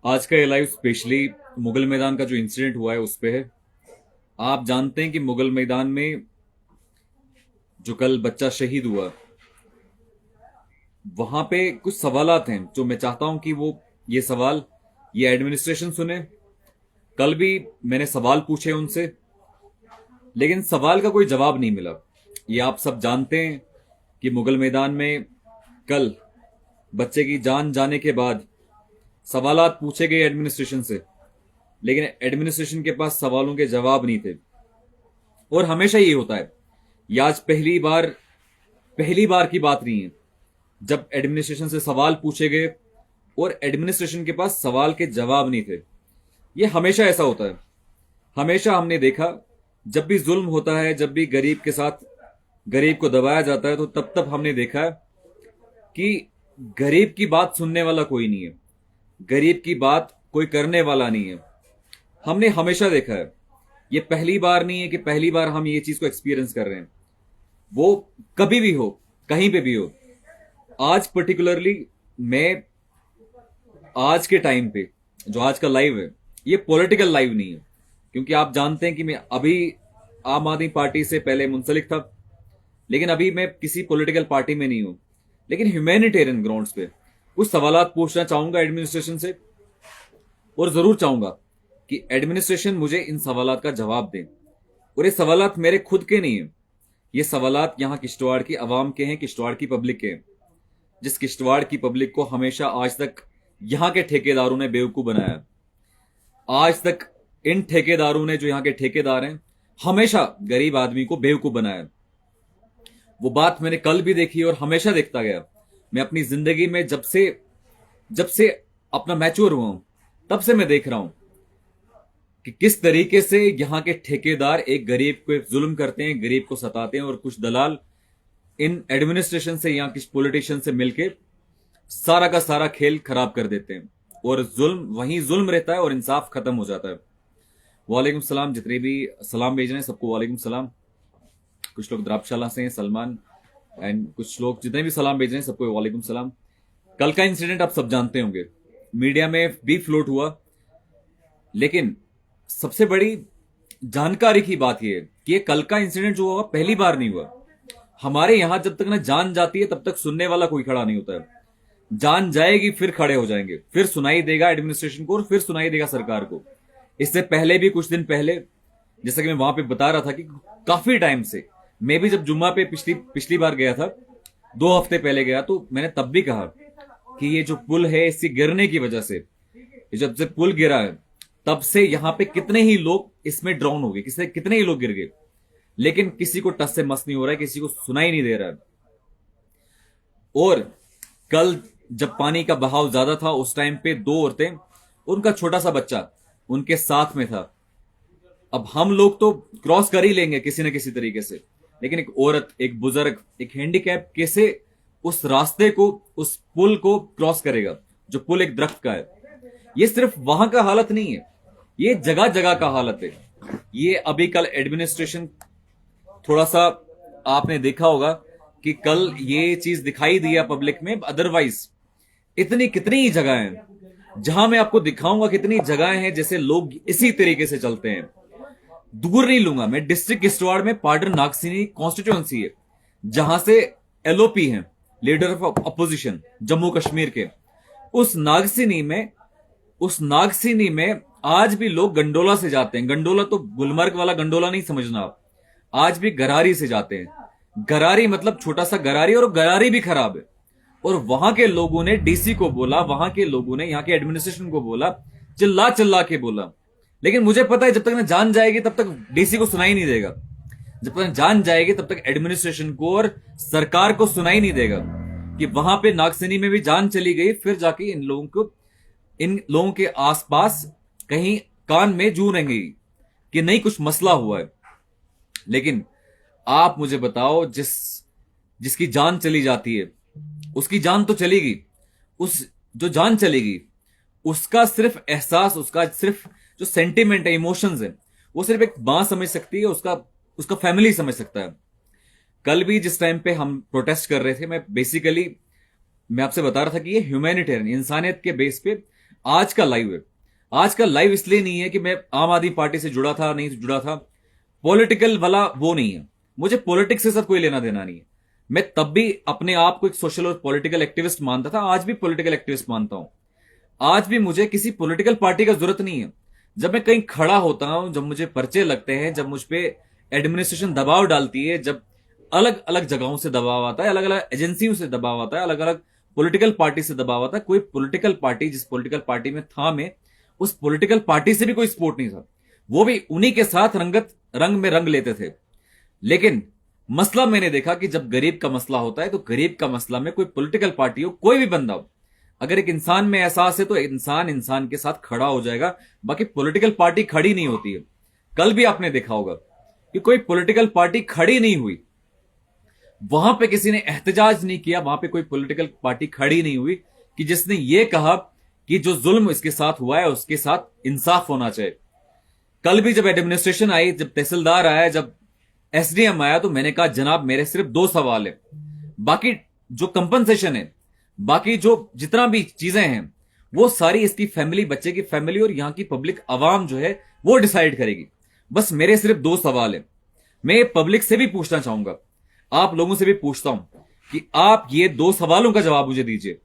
आज का ये लाइव स्पेशली मुगल मैदान का जो इंसिडेंट हुआ है उस पे है। आप जानते हैं कि मुगल मैदान में जो कल बच्चा शहीद हुआ, वहां पे कुछ सवालात हैं जो मैं चाहता हूं कि वो ये सवाल ये एडमिनिस्ट्रेशन सुने। कल भी मैंने सवाल पूछे उनसे, लेकिन सवाल का कोई जवाब नहीं मिला। ये आप सब जानते हैं कि मुगल मैदान में कल बच्चे की जान जाने के बाद सवालात पूछे गए एडमिनिस्ट्रेशन से, लेकिन एडमिनिस्ट्रेशन के पास सवालों के जवाब नहीं थे। और हमेशा ये होता है। ये आज पहली बार की बात नहीं है जब एडमिनिस्ट्रेशन से सवाल पूछे गए और एडमिनिस्ट्रेशन के पास सवाल के जवाब नहीं थे। ये हमेशा ऐसा होता है। हमेशा हमने देखा, जब भी जुल्म होता है, जब भी गरीब के साथ गरीब को दबाया जाता है, तो तब हमने देखा कि गरीब की बात सुनने वाला कोई नहीं है, गरीब की बात कोई करने वाला नहीं है। हमने हमेशा देखा है। ये पहली बार नहीं है कि पहली बार हम ये चीज को एक्सपीरियंस कर रहे हैं। वो कभी भी हो, कहीं पे भी हो। आज पर्टिकुलरली मैं आज के टाइम पे जो आज का लाइव है, ये पॉलिटिकल लाइव नहीं है, क्योंकि आप जानते हैं कि मैं अभी आम आदमी पार्टी से पहले मुंसलिक था, लेकिन अभी मैं किसी पॉलिटिकल पार्टी में नहीं हूं। लेकिन ह्यूमैनिटेरियन ग्राउंड्स पे कुछ सवालात पूछना चाहूंगा एडमिनिस्ट्रेशन से, और जरूर चाहूंगा कि एडमिनिस्ट्रेशन मुझे इन सवालात का जवाब दें। और ये सवालात मेरे खुद के नहीं है, ये सवालात यहां किश्तवाड़ की आवाम के हैं, किश्तवाड़ की पब्लिक के हैं। जिस किश्तवाड़ की पब्लिक को हमेशा आज तक यहां के ठेकेदारों ने बेवकूफ बनाया। आज तक इन ठेकेदारों ने, जो यहां के ठेकेदार हैं, हमेशा गरीब आदमी को बेवकूफ बनाया। वो बात मैंने कल भी देखी और हमेशा देखता गया। मैं अपनी जिंदगी में जब से अपना मैच्योर हुआ हूं, तब से मैं देख रहा हूं कि किस तरीके से यहां के ठेकेदार एक गरीब को जुल्म करते हैं, गरीब को सताते हैं, और कुछ दलाल इन एडमिनिस्ट्रेशन से या किस पॉलिटिशियन से मिलके सारा का सारा खेल खराब कर देते हैं, और जुल्म वहीं जुल्म रहता है और इंसाफ खत्म हो जाता है। वालेकुम सलाम। जितने भी सलाम भेज रहे हैं सबको वालेकुम सलाम। कुछ लोग द्राबशाला से हैं, सलमान, एंड कुछ लोग जितने भी सलाम भेज रहे हैं सबको वालेकुम सलाम। कल का इंसिडेंट आप सब जानते होंगे, मीडिया में भी फ्लोट हुआ, लेकिन सबसे बड़ी जानकारी की बात यह है कि ये कल का इंसिडेंट जो हुआ पहली बार नहीं हुआ। हमारे यहां जब तक ना जान जाती है तब तक सुनने वाला कोई खड़ा नहीं होता है। जान जाएगी फिर खड़े हो जाएंगे, फिर सुनाई देगा एडमिनिस्ट्रेशन को और फिर सुनाई देगा सरकार को। इससे पहले भी कुछ दिन पहले, जैसा कि मैं वहां पे बता रहा था कि काफी टाइम से, मैं भी जब जुम्मा पे पिछली बार गया था, 2 हफ्ते पहले गया, तो मैंने तब भी कहा कि ये जो पुल है, इसके गिरने की वजह से, जब से पुल गिरा है तब से यहां पे कितने ही लोग इसमें ड्राउन हो गए, कितने ही लोग गिर गए, लेकिन किसी को टस से मस नहीं हो रहा है, किसी को सुनाई नहीं दे रहा है। और कल जब पानी का बहाव ज्यादा था, उस टाइम पे 2 औरतें, उनका छोटा सा बच्चा उनके साथ में था। अब हम लोग तो क्रॉस कर ही लेंगे किसी न किसी तरीके से, लेकिन एक औरत, एक बुजुर्ग, एक हैंडीकैप कैसे उस रास्ते को, उस पुल को क्रॉस करेगा, जो पुल एक दरख्त का है। ये सिर्फ वहां का हालत नहीं है, ये जगह जगह का हालत है। ये अभी कल एडमिनिस्ट्रेशन, थोड़ा सा आपने देखा होगा कि कल ये चीज दिखाई दिया पब्लिक में। अदरवाइज इतनी कितनी ही जगह हैं जहां मैं आपको दिखाऊंगा, कितनी जगह हैं जैसे लोग इसी तरीके से चलते हैं। दूर नहीं लूंगा मैं, डिस्ट्रिक्ट किश्तवाड़ में पाडर नागसिनी कॉन्स्टिट्यूएंसी है, जहां से एलओपी हैं, leader of opposition Jammu Kashmir के। उस नागसिनी में आज भी लोग गंडोला से जाते हैं। गंडोला तो गुलमर्ग वाला गंडोला नहीं समझना आप, आज भी गरारी से जाते हैं। गरारी मतलब छोटा सा गरारी, और गरारी भी खराब है। और वहां के लोगों ने डीसी को बोला, वहां के लोगों ने यहाँ के एडमिनिस्ट्रेशन को बोला, चिल्ला चिल्ला के बोला। लेकिन मुझे पता है जब तक ना जान जाएगी तब तक डीसी को सुनाई नहीं देगा, जब तक जान जाएगी तब तक एडमिनिस्ट्रेशन को और सरकार को सुनाई नहीं देगा कि वहां पे नागसिनी में भी जान चली गई। फिर जाके इन लोगों के आसपास कहीं कान में जू रहेंगी कि नहीं कुछ मसला हुआ है। लेकिन आप मुझे बताओ, जिसकी जान चली जाती है, उसकी जान तो चलेगी, उस जो जान चलेगी उसका सिर्फ एहसास, उसका सिर्फ जो सेंटिमेंट है, इमोशंस है, वो सिर्फ एक मां समझ सकती है, उसका फैमिली समझ सकता है। कल भी जिस टाइम पे हम प्रोटेस्ट कर रहे थे, मैं आपसे बता रहा था कि ये ह्यूमैनिटेरियन, इंसानियत के बेस पे आज का लाइव है। आज का लाइव इसलिए नहीं है कि मैं आम आदमी पार्टी से जुड़ा था नहीं जुड़ा था, पॉलिटिकल वाला वो नहीं है, मुझे पॉलिटिक्स से सब कोई लेना देना नहीं है। मैं तब भी अपने आप को एक सोशल और पॉलिटिकल एक्टिविस्ट मानता था, आज भी पॉलिटिकल एक्टिविस्ट मानता हूं। आज भी मुझे किसी पॉलिटिकल पार्टी का जरूरत नहीं है। जब मैं कहीं खड़ा होता हूं, जब मुझे पर्चे लगते हैं, जब मुझ पे एडमिनिस्ट्रेशन दबाव डालती है, जब अलग अलग जगहों से दबाव आता है, अलग अलग एजेंसियों से दबाव आता है, अलग अलग पॉलिटिकल पार्टी से दबाव आता है, कोई पॉलिटिकल पार्टी जिस पॉलिटिकल पार्टी में था मैं, उस पॉलिटिकल पार्टी से भी कोई सपोर्ट नहीं था। वो भी उन्हीं के साथ रंग में रंग लेते थे। लेकिन मसला मैंने देखा कि जब गरीब का मसला होता है तो गरीब का मसला में कोई पॉलिटिकल पार्टी हो, कोई भी बंदा हो, अगर एक इंसान में एहसास है तो इंसान के साथ खड़ा हो जाएगा। बाकी पॉलिटिकल पार्टी खड़ी नहीं होती है। कल भी आपने देखा होगा कि कोई पॉलिटिकल पार्टी खड़ी नहीं हुई, वहां पे किसी ने एहतजाज नहीं किया, वहां पे कोई पॉलिटिकल पार्टी खड़ी नहीं हुई कि जिसने ये कहा कि जो जुल्म इसके साथ हुआ है उसके साथ इंसाफ होना चाहिए। कल भी जब एडमिनिस्ट्रेशन आई, जब तहसीलदार आया, जब एसडीएम आया, तो मैंने कहा जनाब मेरे सिर्फ 2 सवाल है, बाकी जो कंपनसेशन है, बाकी जो जितना भी चीजें हैं वो सारी इसकी फैमिली, बच्चे की फैमिली और यहां की पब्लिक अवाम जो है वो डिसाइड करेगी। बस मेरे सिर्फ 2 सवाल है। मैं पब्लिक से भी पूछना चाहूंगा, आप लोगों से भी पूछता हूं कि आप ये 2 सवालों का जवाब मुझे दीजिए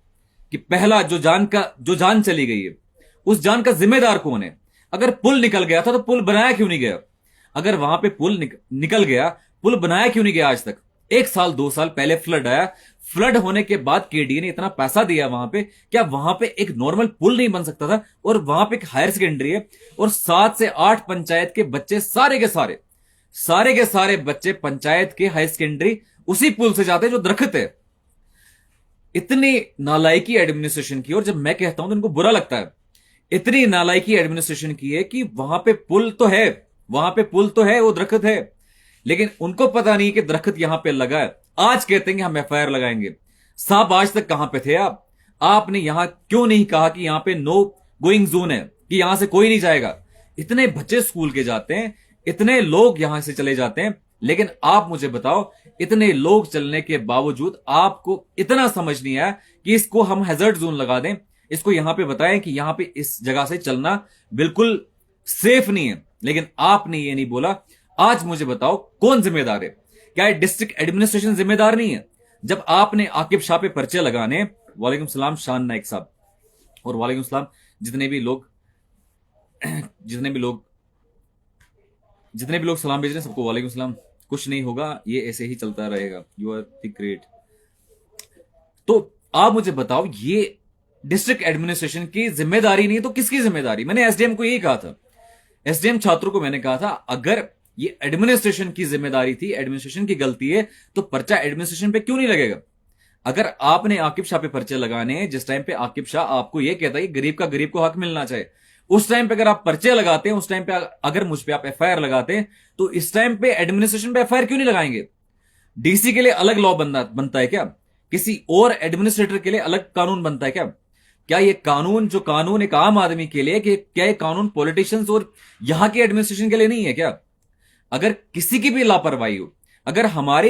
कि पहला, जो जान चली गई है उस जान का जिम्मेदार कौन है? अगर पुल निकल गया था तो पुल बनाया क्यों नहीं गया? अगर वहां पे पुल निकल गया, पुल बनाया क्यों नहीं गया आज तक? 1 साल 2 साल पहले फ्लड आया, फ्लड होने के बाद केडीए ने इतना पैसा दिया वहां पे, क्या वहां पे एक नॉर्मल पुल नहीं बन सकता था? और वहां पे एक हायर सेकेंडरी है और 7 से 8 पंचायत के बच्चे, सारे के सारे बच्चे पंचायत के हायर सेकेंडरी उसी पुल से जाते हैं जो दरख्त है। इतनी नालायकी एडमिनिस्ट्रेशन की, और जब मैं कहता हूं तो इनको बुरा लगता है, इतनी नालायकी एडमिनिस्ट्रेशन की है कि वहां पे पुल तो है, वो दरख्त है, लेकिन उनको पता नहीं कि दरख्त यहां पे लगा है। आज कहते हैं कि हम एफआईआर लगाएंगे। साहब आज तक कहां पे थे आप? आपने यहां क्यों नहीं कहा कि यहां पे नो गोइंग जोन है, कि यहां से कोई नहीं जाएगा? इतने बच्चे स्कूल के जाते हैं, इतने लोग यहां से चले जाते हैं, लेकिन आप मुझे बताओ, इतने लोग चलने के बावजूद आपको इतना समझ नहीं आया कि इसको हम हैजर्ड जोन लगा दें, इसको यहां पे बताएं कि यहां पे इस जगह से चलना बिल्कुल सेफ नहीं है। लेकिन आपने ये नहीं बोला। आज मुझे बताओ कौन जिम्मेदार है? क्या डिस्ट्रिक्ट एडमिनिस्ट्रेशन जिम्मेदार नहीं है? जब आपने आकिब शाह पे पर्चे लगाने, वालेकुम सलाम शान नाइक साहब, और वालेकुम सलाम जितने भी लोग सलाम भेज रहे हैं सबको वालेकुम सलाम। कुछ नहीं होगा, ये ऐसे ही चलता रहेगा। You are the great. तो आप मुझे बताओ, ये डिस्ट्रिक्ट एडमिनिस्ट्रेशन की जिम्मेदारी नहीं तो किसकी जिम्मेदारी? मैंने एसडीएम को यही कहा था, एसडीएम छात्रों को मैंने कहा था, अगर ये एडमिनिस्ट्रेशन की जिम्मेदारी थी, एडमिनिस्ट्रेशन की गलती है, तो पर्चा एडमिनिस्ट्रेशन पे क्यों नहीं लगेगा? अगर आपने आकिब शाह पे पर्चे लगाने, जिस टाइम पे आकिब शाह आपको यह कहता है कि गरीब को हक मिलना चाहिए, उस टाइम पे अगर आप पर्चे लगाते हैं, उस टाइम पे अगर मुझ पे आप एफआईआर लगाते हैं, तो इस टाइम पे एडमिनिस्ट्रेशन पे एफआईआर क्यों नहीं लगाएंगे? डीसी के लिए अलग लॉ बनता है क्या? किसी और एडमिनिस्ट्रेटर के लिए अलग कानून बनता है क्या? क्या ये कानून, जो कानून एक आम आदमी के लिए, कि क्या ये कानून पॉलिटिशियंस और यहां के एडमिनिस्ट्रेशन के लिए नहीं है क्या? अगर किसी की भी लापरवाही हो, अगर हमारी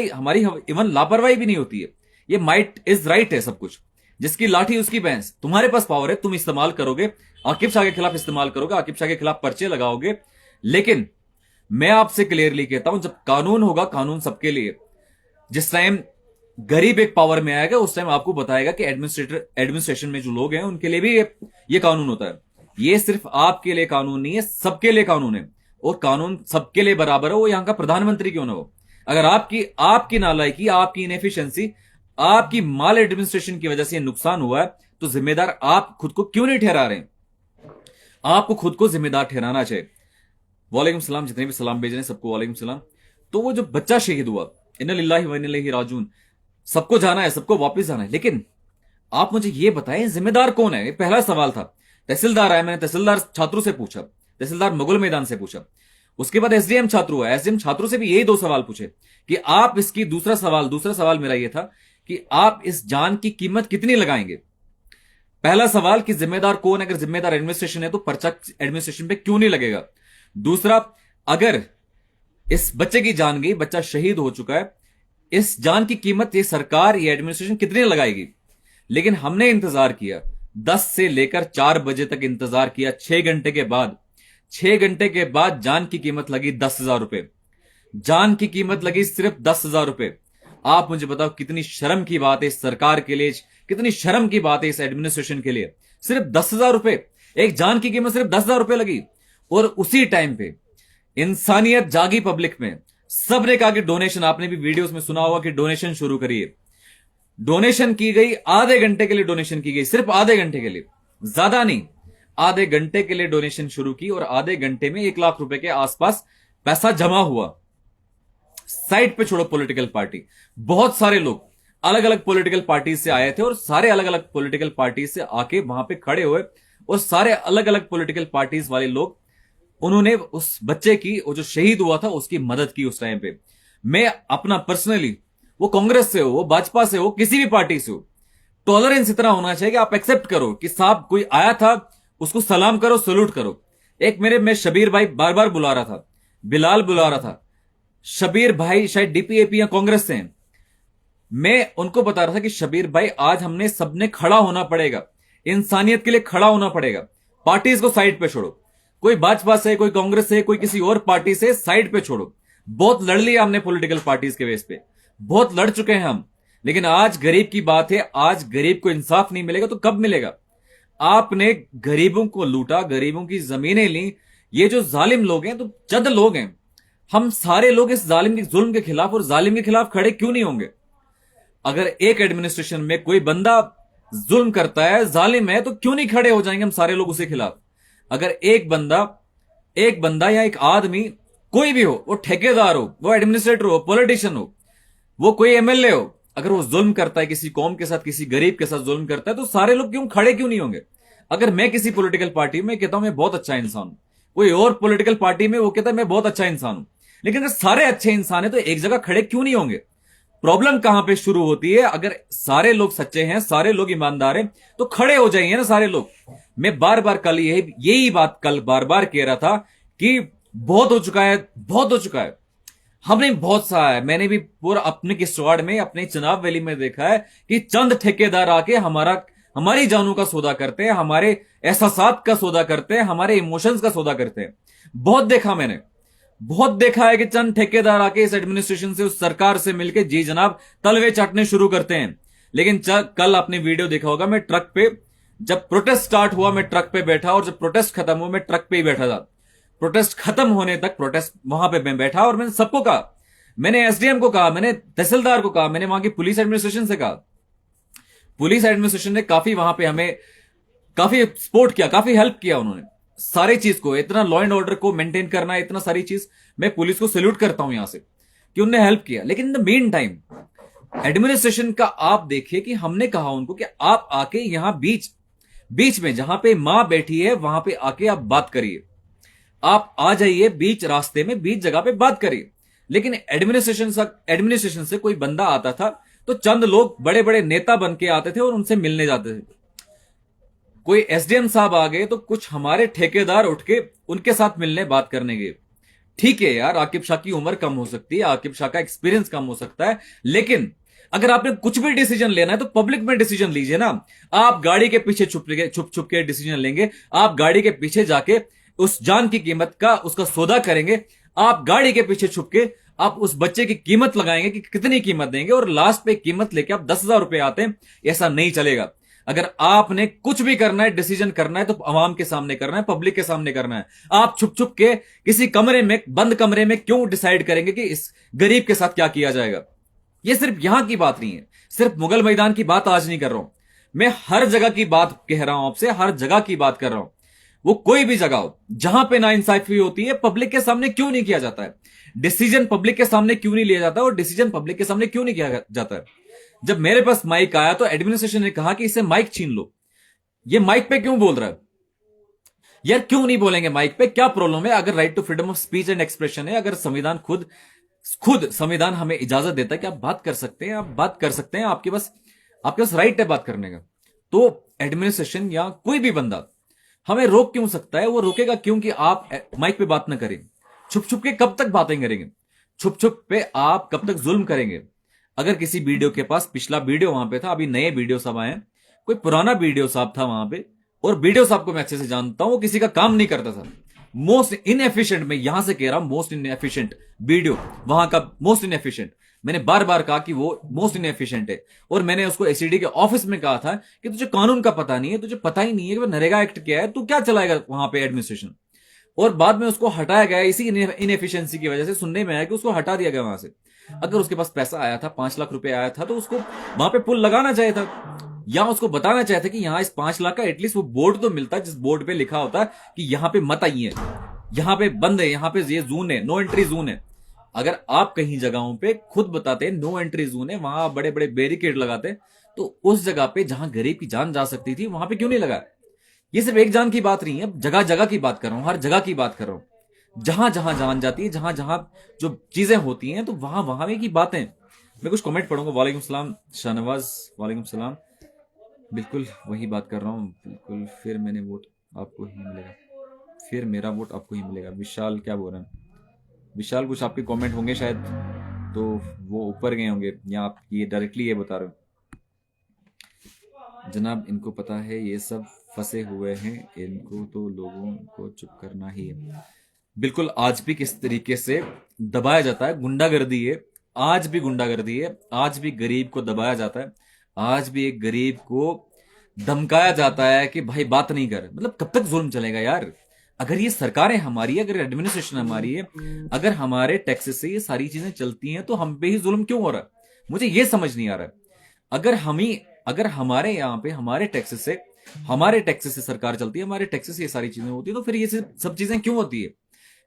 इवन लापरवाही भी नहीं होती है, ये माइट इज राइट है सब कुछ, जिसकी लाठी उसकी भैंस। तुम्हारे पास पावर है, तुम इस्तेमाल करोगे, आकिब शाह के खिलाफ इस्तेमाल करोगे, आकिब शाह के खिलाफ पर्चे लगाओगे। लेकिन मैं आपसे क्लियरली कहता हूं, जब कानून होगा, कानून सबके लिए, जिस टाइम गरीब एक पावर में आएगा उस टाइम आपको बताएगा कि एडमिनिस्ट्रेशन में जो लोग हैं उनके लिए भी ये कानून होता है। ये सिर्फ आपके लिए कानून नहीं है, सबके लिए कानून है, और कानून सबके लिए बराबर है, वो यहां का प्रधानमंत्री क्यों ना हो। अगर आपकी नालायकी, आपकी इनएफिशिएंसी, आपकी माल एडमिनिस्ट्रेशन की वजह से नुकसान हुआ है, तो जिम्मेदार आप खुद को क्यों नहीं ठहरा रहे? आपको खुद को जिम्मेदार ठहराना चाहिए। वालेकुम सलाम, जितने भी सलाम भेज रहे हैं सबको वालेकुम सलाम। तो वो जो बच्चा शहीद हुआ, इन्ना लिल्लाहि व इन्ना इलैहि राजिऊन, सबको जाना है, सबको वापस जाना है, लेकिन आप मुझे ये बताएं जिम्मेदार कौन है? ये पहला सवाल था। तहसीलदार आया, मैंने तहसीलदार छात्रों से पूछा, तहसीलदार मुगल मैदान से पूछा, उसके बाद एसडीएम छात्रों है, एसडीएम छात्रों से भी यही 2 सवाल पूछे कि आप इसकी दूसरा सवाल मेरा यह था कि आप इस जान की कीमत कितनी लगाएंगे? पहला सवाल कि जिम्मेदार कौन है? अगर जिम्मेदार एडमिनिस्ट्रेशन है तो पर्चा एडमिनिस्ट्रेशन पे क्यों नहीं लगेगा? दूसरा, अगर इस बच्चे की जान गई, बच्चा शहीद हो चुका है, इस जान की कीमत ये सरकार, ये एडमिनिस्ट्रेशन कितनी लगाएगी? लेकिन हमने इंतजार किया, 10 से लेकर 4 बजे तक इंतजार किया। 6 घंटे के बाद, 6 घंटे के बाद जान की कीमत लगी 10,000 रुपए। जान की कीमत लगी सिर्फ 10,000 रुपए। आप मुझे बताओ कितनी शर्म की बात है इस सरकार के लिए, कितनी शर्म की बात है इस एडमिनिस्ट्रेशन के लिए। सिर्फ 10,000 रुपए, एक जान की कीमत सिर्फ 10,000 रुपए लगी। और उसी टाइम पे इंसानियत जागी पब्लिक में, सबने कहा कि डोनेशन, आपने भी वीडियोस में सुना होगा कि डोनेशन शुरू करिए। डोनेशन की गई, आधे घंटे के लिए डोनेशन की गई, सिर्फ आधे घंटे के लिए, ज्यादा नहीं, आधे घंटे के लिए डोनेशन शुरू की और आधे घंटे में 1 लाख रुपए के आसपास पैसा जमा हुआ। साइड पे छोड़ो पॉलिटिकल पार्टी, बहुत सारे लोग अलग अलग पॉलिटिकल पार्टी से आए थे और सारे अलग अलग पॉलिटिकल पार्टी से आके वहां पे खड़े हुए और सारे अलग अलग पॉलिटिकल पार्टीज वाले लोग, उन्होंने उस बच्चे की, वो जो शहीद हुआ था, उसकी मदद की उस टाइम पे। मैं अपना पर्सनली, वो कांग्रेस से हो, वो भाजपा से हो, किसी भी पार्टी से हो, टॉलरेंस इतना होना चाहिए कि आप एक्सेप्ट करो कि साहब कोई आया था, उसको सलाम करो, सल्यूट करो। एक मैं शबीर भाई बार बार बुला रहा था, बिलाल बुला रहा था, शबीर भाई शायद डीपीएपी या कांग्रेस से हैं। मैं उनको बता रहा था कि शबीर भाई आज हमने सबने खड़ा होना पड़ेगा, इंसानियत के लिए खड़ा होना पड़ेगा। पार्टीज को साइड पे छोड़ो, कोई भाजपा से, कोई कांग्रेस से, कोई किसी और पार्टी से, साइड पे छोड़ो। बहुत लड़ लिया हमने पॉलिटिकल पार्टीज के बेस पे, बहुत लड़ चुके हैं हम, लेकिन आज गरीब की बात है। आज गरीब को इंसाफ नहीं मिलेगा तो कब मिलेगा? आपने गरीबों को लूटा, गरीबों की जमीनें ली। ये जो जालिम लोग हैं, तो चंद लोग हैं, हम सारे लोग इस जालिम के जुल्म के खिलाफ और जालिम के खिलाफ खड़े क्यों नहीं होंगे? अगर एक एडमिनिस्ट्रेशन में कोई बंदा जुल्म करता है, जालिम है, तो क्यों नहीं खड़े हो जाएंगे हम सारे लोग उसके खिलाफ? अगर एक बंदा या एक आदमी, कोई भी हो, वो ठेकेदार हो, वो एडमिनिस्ट्रेटर हो, पॉलिटिशियन हो, वो कोई एमएलए हो, अगर वो जुल्म करता है किसी कौम के साथ, किसी गरीब के साथ जुल्म करता है, तो सारे लोग क्यों खड़े क्यों नहीं होंगे? अगर मैं किसी पॉलिटिकल पार्टी में कहता हूं मैं बहुत अच्छा इंसान हूं, कोई और पॉलिटिकल पार्टी में वो कहता है मैं बहुत अच्छा इंसान हूं, लेकिन अगर सारे अच्छे इंसान है तो एक जगह खड़े क्यों नहीं होंगे? प्रॉब्लम कहां पे शुरू होती है? अगर सारे लोग सच्चे हैं, सारे लोग ईमानदार हैं, तो खड़े हो जाएंगे ना सारे लोग। मैं बार बार कल यही बात कल बार बार कह रहा था कि बहुत हो चुका है, बहुत हो चुका है, हमने बहुत सहा है। मैंने भी पूरा अपने किश्तवाड़ में, अपने चनाब वैली में देखा है कि चंद ठेकेदार आके हमारी जानों का सौदा करते हैं, हमारे एहसासात का सौदा करते हैं, हमारे इमोशंस का सौदा करते हैं। बहुत देखा मैंने, बहुत देखा है कि चंद ठेकेदार आके इस एडमिनिस्ट्रेशन से, उस सरकार से मिलके जी जनाब तलवे चाटने शुरू करते हैं। लेकिन कल आपने वीडियो देखा होगा, मैं ट्रक पे, जब प्रोटेस्ट स्टार्ट हुआ मैं ट्रक पे बैठा, और जब प्रोटेस्ट खत्म हुआ मैं ट्रक पे ही बैठा था। प्रोटेस्ट खत्म होने तक प्रोटेस्ट वहां पे मैं बैठा और मैंने सबको कहा, मैंने एसडीएम को कहा, मैंने तहसीलदार को कहा, मैंने वहां की पुलिस एडमिनिस्ट्रेशन से कहा। पुलिस एडमिनिस्ट्रेशन ने काफी वहां पे हमें काफी सपोर्ट किया, काफी हेल्प किया उन्होंने सारी चीज को, इतना लॉ एंड ऑर्डर को मेंटेन करना, इतना सारी चीज, मैं पुलिस को सैल्यूट करता हूं यहां से कि उन्होंने हेल्प किया। लेकिन in the mean time administration का आप देखिए कि हमने कहा उनको कि आप आके यहां बीच में जहां पे मां बैठी है वहां पे आके आप बात करिए, आप आ जाइए बीच रास्ते में, बीच जगह पे बात करिए। लेकिन एडमिनिस्ट्रेशन से कोई बंदा आता था तो चंद लोग बड़े बड़े नेता बन के आते थे और उनसे मिलने जाते थे। कोई एसडीएम साहब आ गए तो कुछ हमारे ठेकेदार उठ के उनके साथ मिलने, बात करने गए। ठीक है यार, आकिब शाह की उम्र कम हो सकती है, आकिब शाह का एक्सपीरियंस कम हो सकता है, लेकिन अगर आपने कुछ भी डिसीजन लेना है तो पब्लिक में डिसीजन लीजिए ना। आप गाड़ी के पीछे छुप छुप के डिसीजन लेंगे, आप गाड़ी के पीछे जाके उस जान की कीमत का उसका सौदा करेंगे, आप गाड़ी के पीछे छुप के आप उस बच्चे की कीमत लगाएंगे कि कितनी कीमत देंगे, और लास्ट पे कीमत लेके आप 10,000 रुपए आते हैं। ऐसा नहीं चलेगा। अगर आपने कुछ भी करना है, डिसीजन करना है, तो अवाम के सामने करना है, पब्लिक के सामने करना है। आप छुप छुप के किसी कमरे में, बंद कमरे में क्यों डिसाइड करेंगे कि इस गरीब के साथ क्या किया जाएगा? ये सिर्फ यहां की बात नहीं है, सिर्फ मुगल मैदान की बात आज नहीं कर रहा हूं मैं, हर जगह की बात कह रहा हूं आपसे, हर जगह की बात कर रहा हूं। वो कोई भी जगह हो जहां पे नाइंसाफी होती है, पब्लिक के सामने क्यों नहीं किया जाता है? डिसीजन पब्लिक के सामने क्यों नहीं लिया जाता, और डिसीजन पब्लिक के सामने क्यों नहीं किया जाता है? जब मेरे पास माइक आया तो एडमिनिस्ट्रेशन ने कहा कि इसे माइक छीन लो। ये माइक पे क्यों बोल रहा है यार? क्यों नहीं बोलेंगे माइक पे? क्या प्रॉब्लम है? अगर right to freedom of speech and expression है, अगर संविधान खुद संविधान हमें इजाजत देता है कि आप बात कर सकते हैं, आप बात कर सकते हैं, आपके पास राइट है बात करने का, तो एडमिनिस्ट्रेशन या कोई भी बंदा हमें रोक क्यों सकता है? वो रोकेगा क्यों कि आप माइक पे बात ना करें? छुप छुप के कब तक बातें करेंगे? छुप छुप पे आप कब तक जुल्म करेंगे? अगर किसी वीडियो के पास, पिछला वीडियो वहां पे था, अभी नए वीडियो सब आए हैं, कोई पुराना बीडीओ साहब था वहां पे, और बीडीओ साहब को मैं अच्छे से जानता हूं, वो किसी का काम नहीं करता था। मोस्ट इनएफिशिएंट, मैं यहां से कह रहा हूं, मोस्ट इनएफिशिएंट बीडीओ, वहां का मोस्ट इनएफिशिएंट। मैंने बार बार कहा कि वो मोस्ट इनएफिशिएंट है, और मैंने उसको एसीडी के ऑफिस में कहा था कि तुझे कानून का पता नहीं है, तुझे पता ही नहीं है कि नरेगा एक्ट क्या है, तू क्या चलाएगा वहां पे एडमिनिस्ट्रेशन। और बाद में उसको हटाया गया इसी इनएफिशिएंसी की वजह से। सुनने में आया कि उसको हटा दिया गया वहां से। अगर उसके पास पैसा आया था, 5 लाख रुपए आया था, तो उसको वहां पे पुल लगाना चाहिए था, या उसको बताना चाहिए था कि यहां इस 5 लाख का एटलीस्ट वो बोर्ड तो मिलता है, जिस बोर्ड पे लिखा होता है कि यहां पे मत आइए, यहां पे बंद है, यहां पे ये जोन है, नो एंट्री जोन है। अगर आप कहीं जगहों पे खुद बताते नो एंट्री जोन है, वहां बड़े बड़े बैरिकेड लगाते, तो उस जगह पे जहां गरीब की जान जा सकती थी, वहां पे क्यों नहीं लगा? ये सिर्फ एक जान की बात नहीं है, जगह जगह की बात कर रहा हूं, हर जगह की बात कर रहा हूं। जहां जहां जान जाती है, जहां जहां जो चीजें होती हैं, तो वहां वहां की बातें। मैं कुछ कमेंट पढ़ूंगा। वालेकुम सलाम शाहनवाज, वालेकुम सलाम। बिल्कुल वही बात कर रहा हूँ, बिल्कुल। फिर मैंने वोट आपको ही मिलेगा, फिर मेरा वोट आपको ही मिलेगा। विशाल क्या बोल रहे हैं? विशाल कुछ आपके कमेंट होंगे शायद, तो वो ऊपर गए होंगे, या आप ये डायरेक्टली ये बता रहे हो? जनाब इनको पता है ये सब फंसे हुए हैं, इनको तो लोगों को चुप करना ही है। बिल्कुल, आज भी किस तरीके से दबाया जाता है, गुंडागर्दी है, आज भी गुंडागर्दी है, आज भी गरीब को दबाया जाता है, आज भी एक गरीब को धमकाया जाता है कि भाई बात नहीं कर। मतलब कब तक जुल्म चलेगा यार? अगर ये सरकारें हमारी है, अगर एडमिनिस्ट्रेशन हमारी है, अगर हमारे टैक्सेस से ये सारी चीजें चलती हैं, तो हम पे ही जुल्म क्यों हो रहा है? मुझे ये समझ नहीं आ रहा है। अगर हमारे यहाँ पे हमारे टैक्सेस से सरकार चलती है, हमारे टैक्सेस से ये सारी चीजें होती है, तो फिर ये सब चीजें क्यों होती है?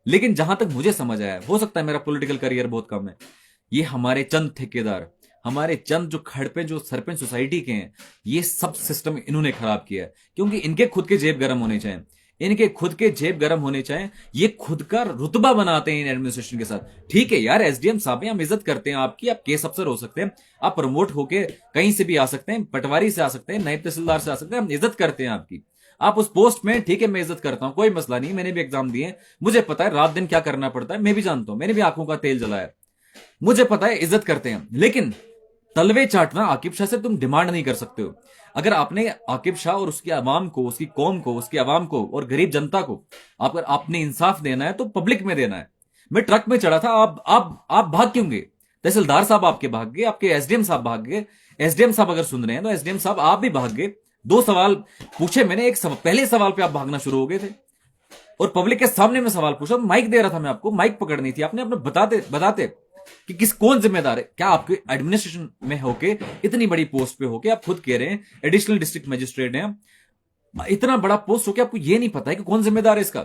लेकिन जहां तक मुझे समझ आया, हो सकता है मेरा पॉलिटिकल करियर बहुत कम है, ये हमारे चंद ठेकेदार, हमारे चंद जो खड़पे, जो सरपंच सोसाइटी के हैं, ये सब सिस्टम इन्होंने खराब किया है। क्योंकि इनके खुद के जेब गर्म होने चाहिए, इनके खुद के जेब गर्म होने चाहिए। ये खुद का रुतबा बनाते हैं इन एडमिनिस्ट्रेशन के साथ। ठीक है यार, एसडीएम साहब हैं, हम इज्जत करते हैं आपकी, आप केस अफसर हो सकते हैं, आप प्रमोट होके कहीं से भी आ सकते हैं, पटवारी से आ सकते हैं, नायब तहसीलदार से आ सकते हैं, हम इज्जत करते हैं आपकी, आप उस पोस्ट में। ठीक है, मैं इज्जत करता हूं, कोई मसला नहीं, मैंने भी एग्जाम दिए, मुझे पता है रात दिन क्या करना पड़ता है, मैं भी जानता हूं, मैंने भी आंखों का तेल जलाया, मुझे पता है, इज्जत करते हैं। लेकिन तलवे चाटना आकिब शाह से तुम डिमांड नहीं कर सकते हो। अगर आपने आकिब शाह और उसकी आवाम को, उसकी कौम को, उसकी आवाम को और गरीब जनता को अगर आपने इंसाफ देना है, तो पब्लिक में देना है। मैं ट्रक में चढ़ा था, आप भाग क्यों गए? तहसीलदार साहब आपके भाग गए, आपके एसडीएम साहब भाग गए। एसडीएम साहब अगर सुन रहे हैं तो एसडीएम साहब आप भी भाग गए। 2 सवाल पूछे मैंने, पहले सवाल पे आप भागना शुरू हो गए थे, और पब्लिक के सामने में सवाल पूछा, माइक दे रहा था मैं आपको, माइक पकड़नी थी, आपने अपने बताते कि कौन जिम्मेदार है। क्या आपके एडमिनिस्ट्रेशन में होके, इतनी बड़ी पोस्ट पे होके, आप खुद कह रहे हैं एडिशनल डिस्ट्रिक्ट मजिस्ट्रेट हैं, इतना बड़ा पोस्ट होके आपको ये नहीं पता है कि कौन जिम्मेदार है इसका?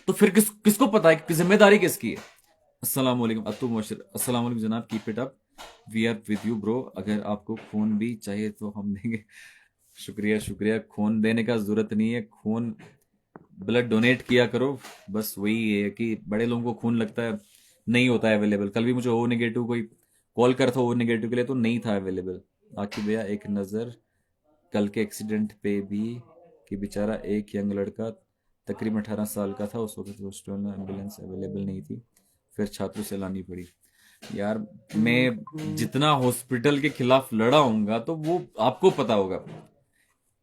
तो फिर किसको पता है कि जिम्मेदारी किसकी है? अस्सलाम वालेकुम अतु मुबशर, अस्सलाम वालेकुम जनाब, keep it up, we are with you bro. अगर आपको खून भी चाहिए तो हम देंगे। शुक्रिया शुक्रिया। खून देने का जरूरत नहीं है, खून ब्लड डोनेट किया करो, बस वही है कि बड़े लोगों को खून लगता है, नहीं होता है अवेलेबल। कल भी मुझे ओ नेगेटिव कोई कॉल कर था, ओ नेगेटिव के लिए, तो नहीं था अवेलेबल। आकिब भैया एक नज़र कल के एक्सीडेंट पे भी, कि बेचारा एक यंग लड़का तकरीबन 18 साल का था, उस वक्त हॉस्पिटल में एम्बुलेंस अवेलेबल नहीं थी, फिर छात्रों से लानी पड़ी। यार मैं जितना हॉस्पिटल के खिलाफ लड़ा हूंगा, तो वो आपको पता होगा।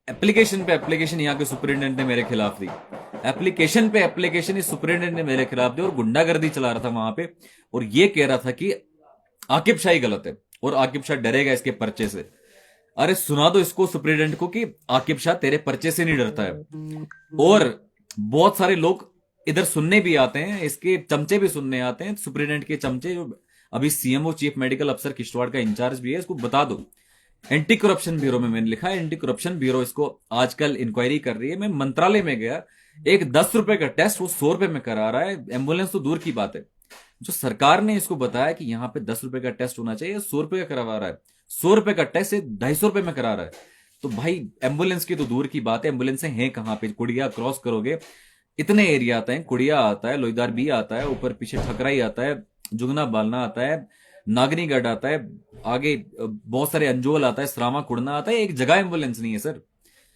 एप्लीकेशन पे एप्लीकेशन यहाँ के सुपरिटेंडेंट ने मेरे खिलाफ दी, एप्लीकेशन पे एप्लीकेशन इस सुपरिटेंडेंट ने मेरे खिलाफ दी, और गुंडागर्दी चला रहा था वहां पे, और ये कह रहा था कि आकिब शाह ही गलत है और आकिब शाह डरेगा इसके पर्चे से। अरे सुना दो इसको, सुपरिटेंडेंट को, कि आकिब शाह तेरे पर्चे से नहीं डरता है। और बहुत सारे लोग इधर सुनने भी आते हैं, इसके चमचे भी सुनने आते हैं, सुपरिटेंडेंट के चमचे, जो अभी सीएमओ चीफ मेडिकल अफसर किश्तवाड़ का इंचार्ज भी है, इसको बता दो। एंटी करप्शन ब्यूरो में मैंने लिखा है, एंटी करप्शन ब्यूरो इसको आजकल इंक्वायरी कर रही है। मैं मंत्रालय में गया, एक 10 रुपए का टेस्ट वो 100 रुपए में करा रहा है, एम्बुलेंस तो दूर की बात है। जो सरकार ने इसको बताया कि यहाँ पे 10 रुपए का टेस्ट होना चाहिए, 100 रुपए का करवा रहा है, 100 रुपए का टेस्ट 250 रुपए में करा रहा है। तो भाई एम्बुलेंस की तो दूर की बात है, एम्बुलेंस हैं कहाँ पे? कुड़िया क्रॉस करोगे, इतने एरिया आते हैं, कुड़िया आता है, लोईदार बी आता है, ऊपर पीछे ठकराई आता है, जुगना बालना आता है, नागनीगढ़ आता है, आगे बहुत सारे अंजोल आता है, सरावा कुड़ना आता है। एक जगह एम्बुलेंस नहीं है सर।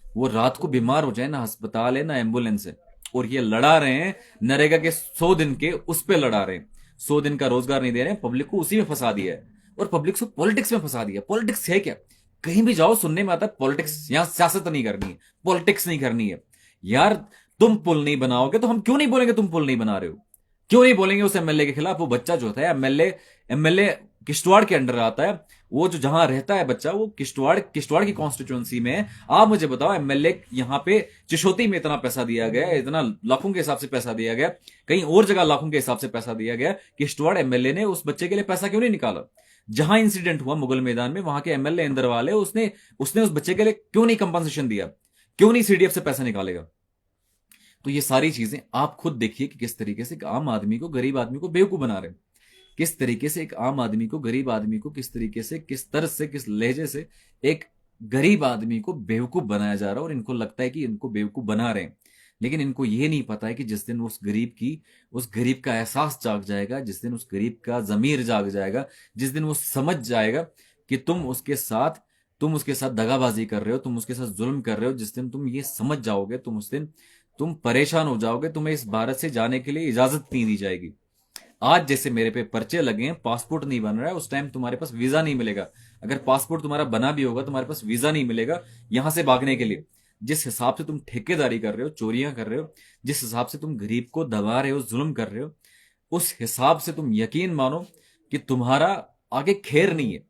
वो रात को बीमार हो जाए, ना अस्पताल है ना एम्बुलेंस है, और ये लड़ा रहे हैं नरेगा के 100 दिन के, उस पे लड़ा रहे हैं। 100 दिन का रोजगार नहीं दे रहे हैं, पब्लिक को उसी में फंसा दिया है, और पब्लिक को पॉलिटिक्स में फंसा दिया। पॉलिटिक्स है क्या? कहीं भी जाओ सुनने में आता है पॉलिटिक्स, यहां सियासत नहीं करनी है, पॉलिटिक्स नहीं करनी है। यार तुम पुल नहीं बनाओगे तो हम क्यों नहीं बोलेंगे तुम पुल नहीं बना रहे हो? क्यों नहीं बोलेंगे उस एमएलए के खिलाफ? वो बच्चा जो था एमएलए, एमएलए किश्तवाड़ के अंडर आता है, वो जो जहां रहता है बच्चा वो किश्तवाड़, किश्तवाड़ की कॉन्स्टिट्यूंसी में है। आप मुझे बताओ एमएलए यहां पे चिशोती में इतना पैसा दिया गया, इतना लाखों के हिसाब से पैसा दिया गया, कहीं और जगह लाखों के हिसाब से पैसा दिया गया, किश्तवाड़ एमएलए ने उस बच्चे के लिए पैसा क्यों नहीं निकाला? जहां इंसिडेंट हुआ मुगल मैदान में, वहां के एमएलए इंदर वाले, उसने उसने उस बच्चे के लिए क्यों नहीं कंपनसेशन दिया? क्यों नहीं सीडीएफ से पैसा निकालेगा? तो ये सारी चीजें आप खुद देखिए कि किस तरीके से एक आम आदमी को, गरीब आदमी को बेवकूफ बना रहे हैं। किस तरीके से एक आम आदमी को, गरीब आदमी को किस तरीके से, किस तर्ज से, किस लहजे से एक गरीब आदमी को बेवकूफ बनाया जा रहा है। और इनको लगता है कि इनको बेवकूफ बना रहे हैं, लेकिन इनको यह नहीं पता है कि जिस दिन उस गरीब की, उस गरीब का एहसास जाग जाएगा, जिस दिन उस गरीब का जमीर जाग जाएगा, जिस दिन वो समझ जाएगा कि तुम उसके साथ दगाबाजी कर रहे हो, तुम उसके साथ जुल्म कर रहे हो, जिस दिन तुम ये समझ जाओगे, तुम उस दिन तुम परेशान हो जाओगे, तुम्हें इस भारत से जाने के लिए इजाजत नहीं दी जाएगी। आज जैसे मेरे पे पर्चे लगे हैं, पासपोर्ट नहीं बन रहा है, उस टाइम तुम्हारे पास वीजा नहीं मिलेगा। अगर पासपोर्ट तुम्हारा बना भी होगा, तुम्हारे पास वीजा नहीं मिलेगा यहां से भागने के लिए। जिस हिसाब से तुम ठेकेदारी कर रहे हो, चोरियां कर रहे हो, जिस हिसाब से तुम गरीब को दबा रहे हो, जुल्म कर रहे हो, उस हिसाब से तुम यकीन मानो कि तुम्हारा आगे खैर नहीं है।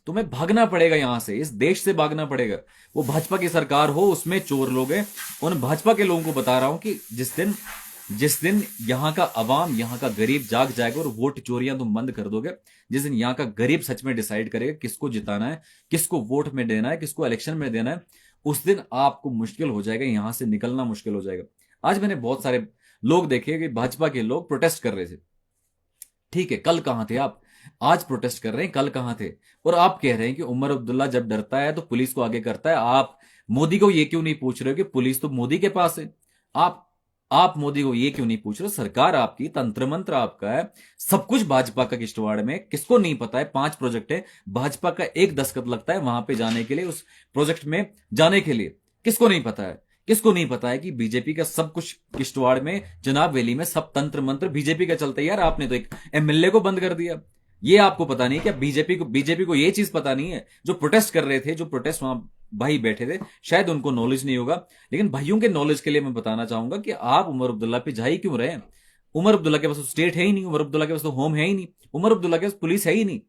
तुम्हें भागना पड़ेगा यहां से, इस देश से भागना पड़ेगा। वो भाजपा की सरकार हो, उसमें चोर लोग हैं। उन भाजपा के लोगों को बता रहा हूं कि जिस दिन यहां का अवाम, यहां का गरीब जाग जाएगा और वोट चोरियां तुम बंद कर दोगे, जिस दिन यहां का गरीब सच में डिसाइड करेगा किसको जिताना है, किसको वोट में देना है, किसको इलेक्शन में देना है, उस दिन आपको मुश्किल हो जाएगा, यहां से निकलना मुश्किल हो जाएगा। आज मैंने बहुत सारे लोग देखे कि भाजपा के लोग प्रोटेस्ट कर रहे थे। ठीक है, कल कहां थे आप? आज प्रोटेस्ट कर रहे हैं, कल कहां थे? और आप कह रहे हैं कि उमर अब्दुल्ला जब डरता है तो पुलिस को आगे करता है। आप मोदी को ये क्यों नहीं पूछ रहे हो कि पुलिस तो मोदी के पास है? आप मोदी को ये क्यों नहीं पूछ रहे? सरकार आपकी, तंत्र मंत्र आपका है, सब कुछ भाजपा का किश्तवाड़ में। किसको नहीं पता है 5 प्रोजेक्ट है, भाजपा का एक दस्तखत लगता है वहां पे जाने के लिए, उस प्रोजेक्ट में जाने के लिए। किसको नहीं पता है? किसको नहीं पता है कि बीजेपी का सब कुछ किश्तवाड़ में, जनाब वैली में सब तंत्र मंत्र बीजेपी का चलता है? यार आपने तो एक एमएलए को बंद कर दिया। ये आपको पता नहीं क्या? बीजेपी को ये चीज पता नहीं है? जो प्रोटेस्ट कर रहे थे, जो प्रोटेस्ट वहां भाई बैठे थे, शायद उनको नॉलेज नहीं होगा, लेकिन भाइयों के नॉलेज के लिए मैं बताना चाहूंगा कि आप उमर अब्दुल्ला पे जा ही क्यों रहे हैं? उमर अब्दुल्ला के पास तो स्टेट है ही नहीं, उमर अब्दुल्ला के पास तो होम है ही नहीं, उमर अब्दुल्ला के पास पुलिस है ही नहीं।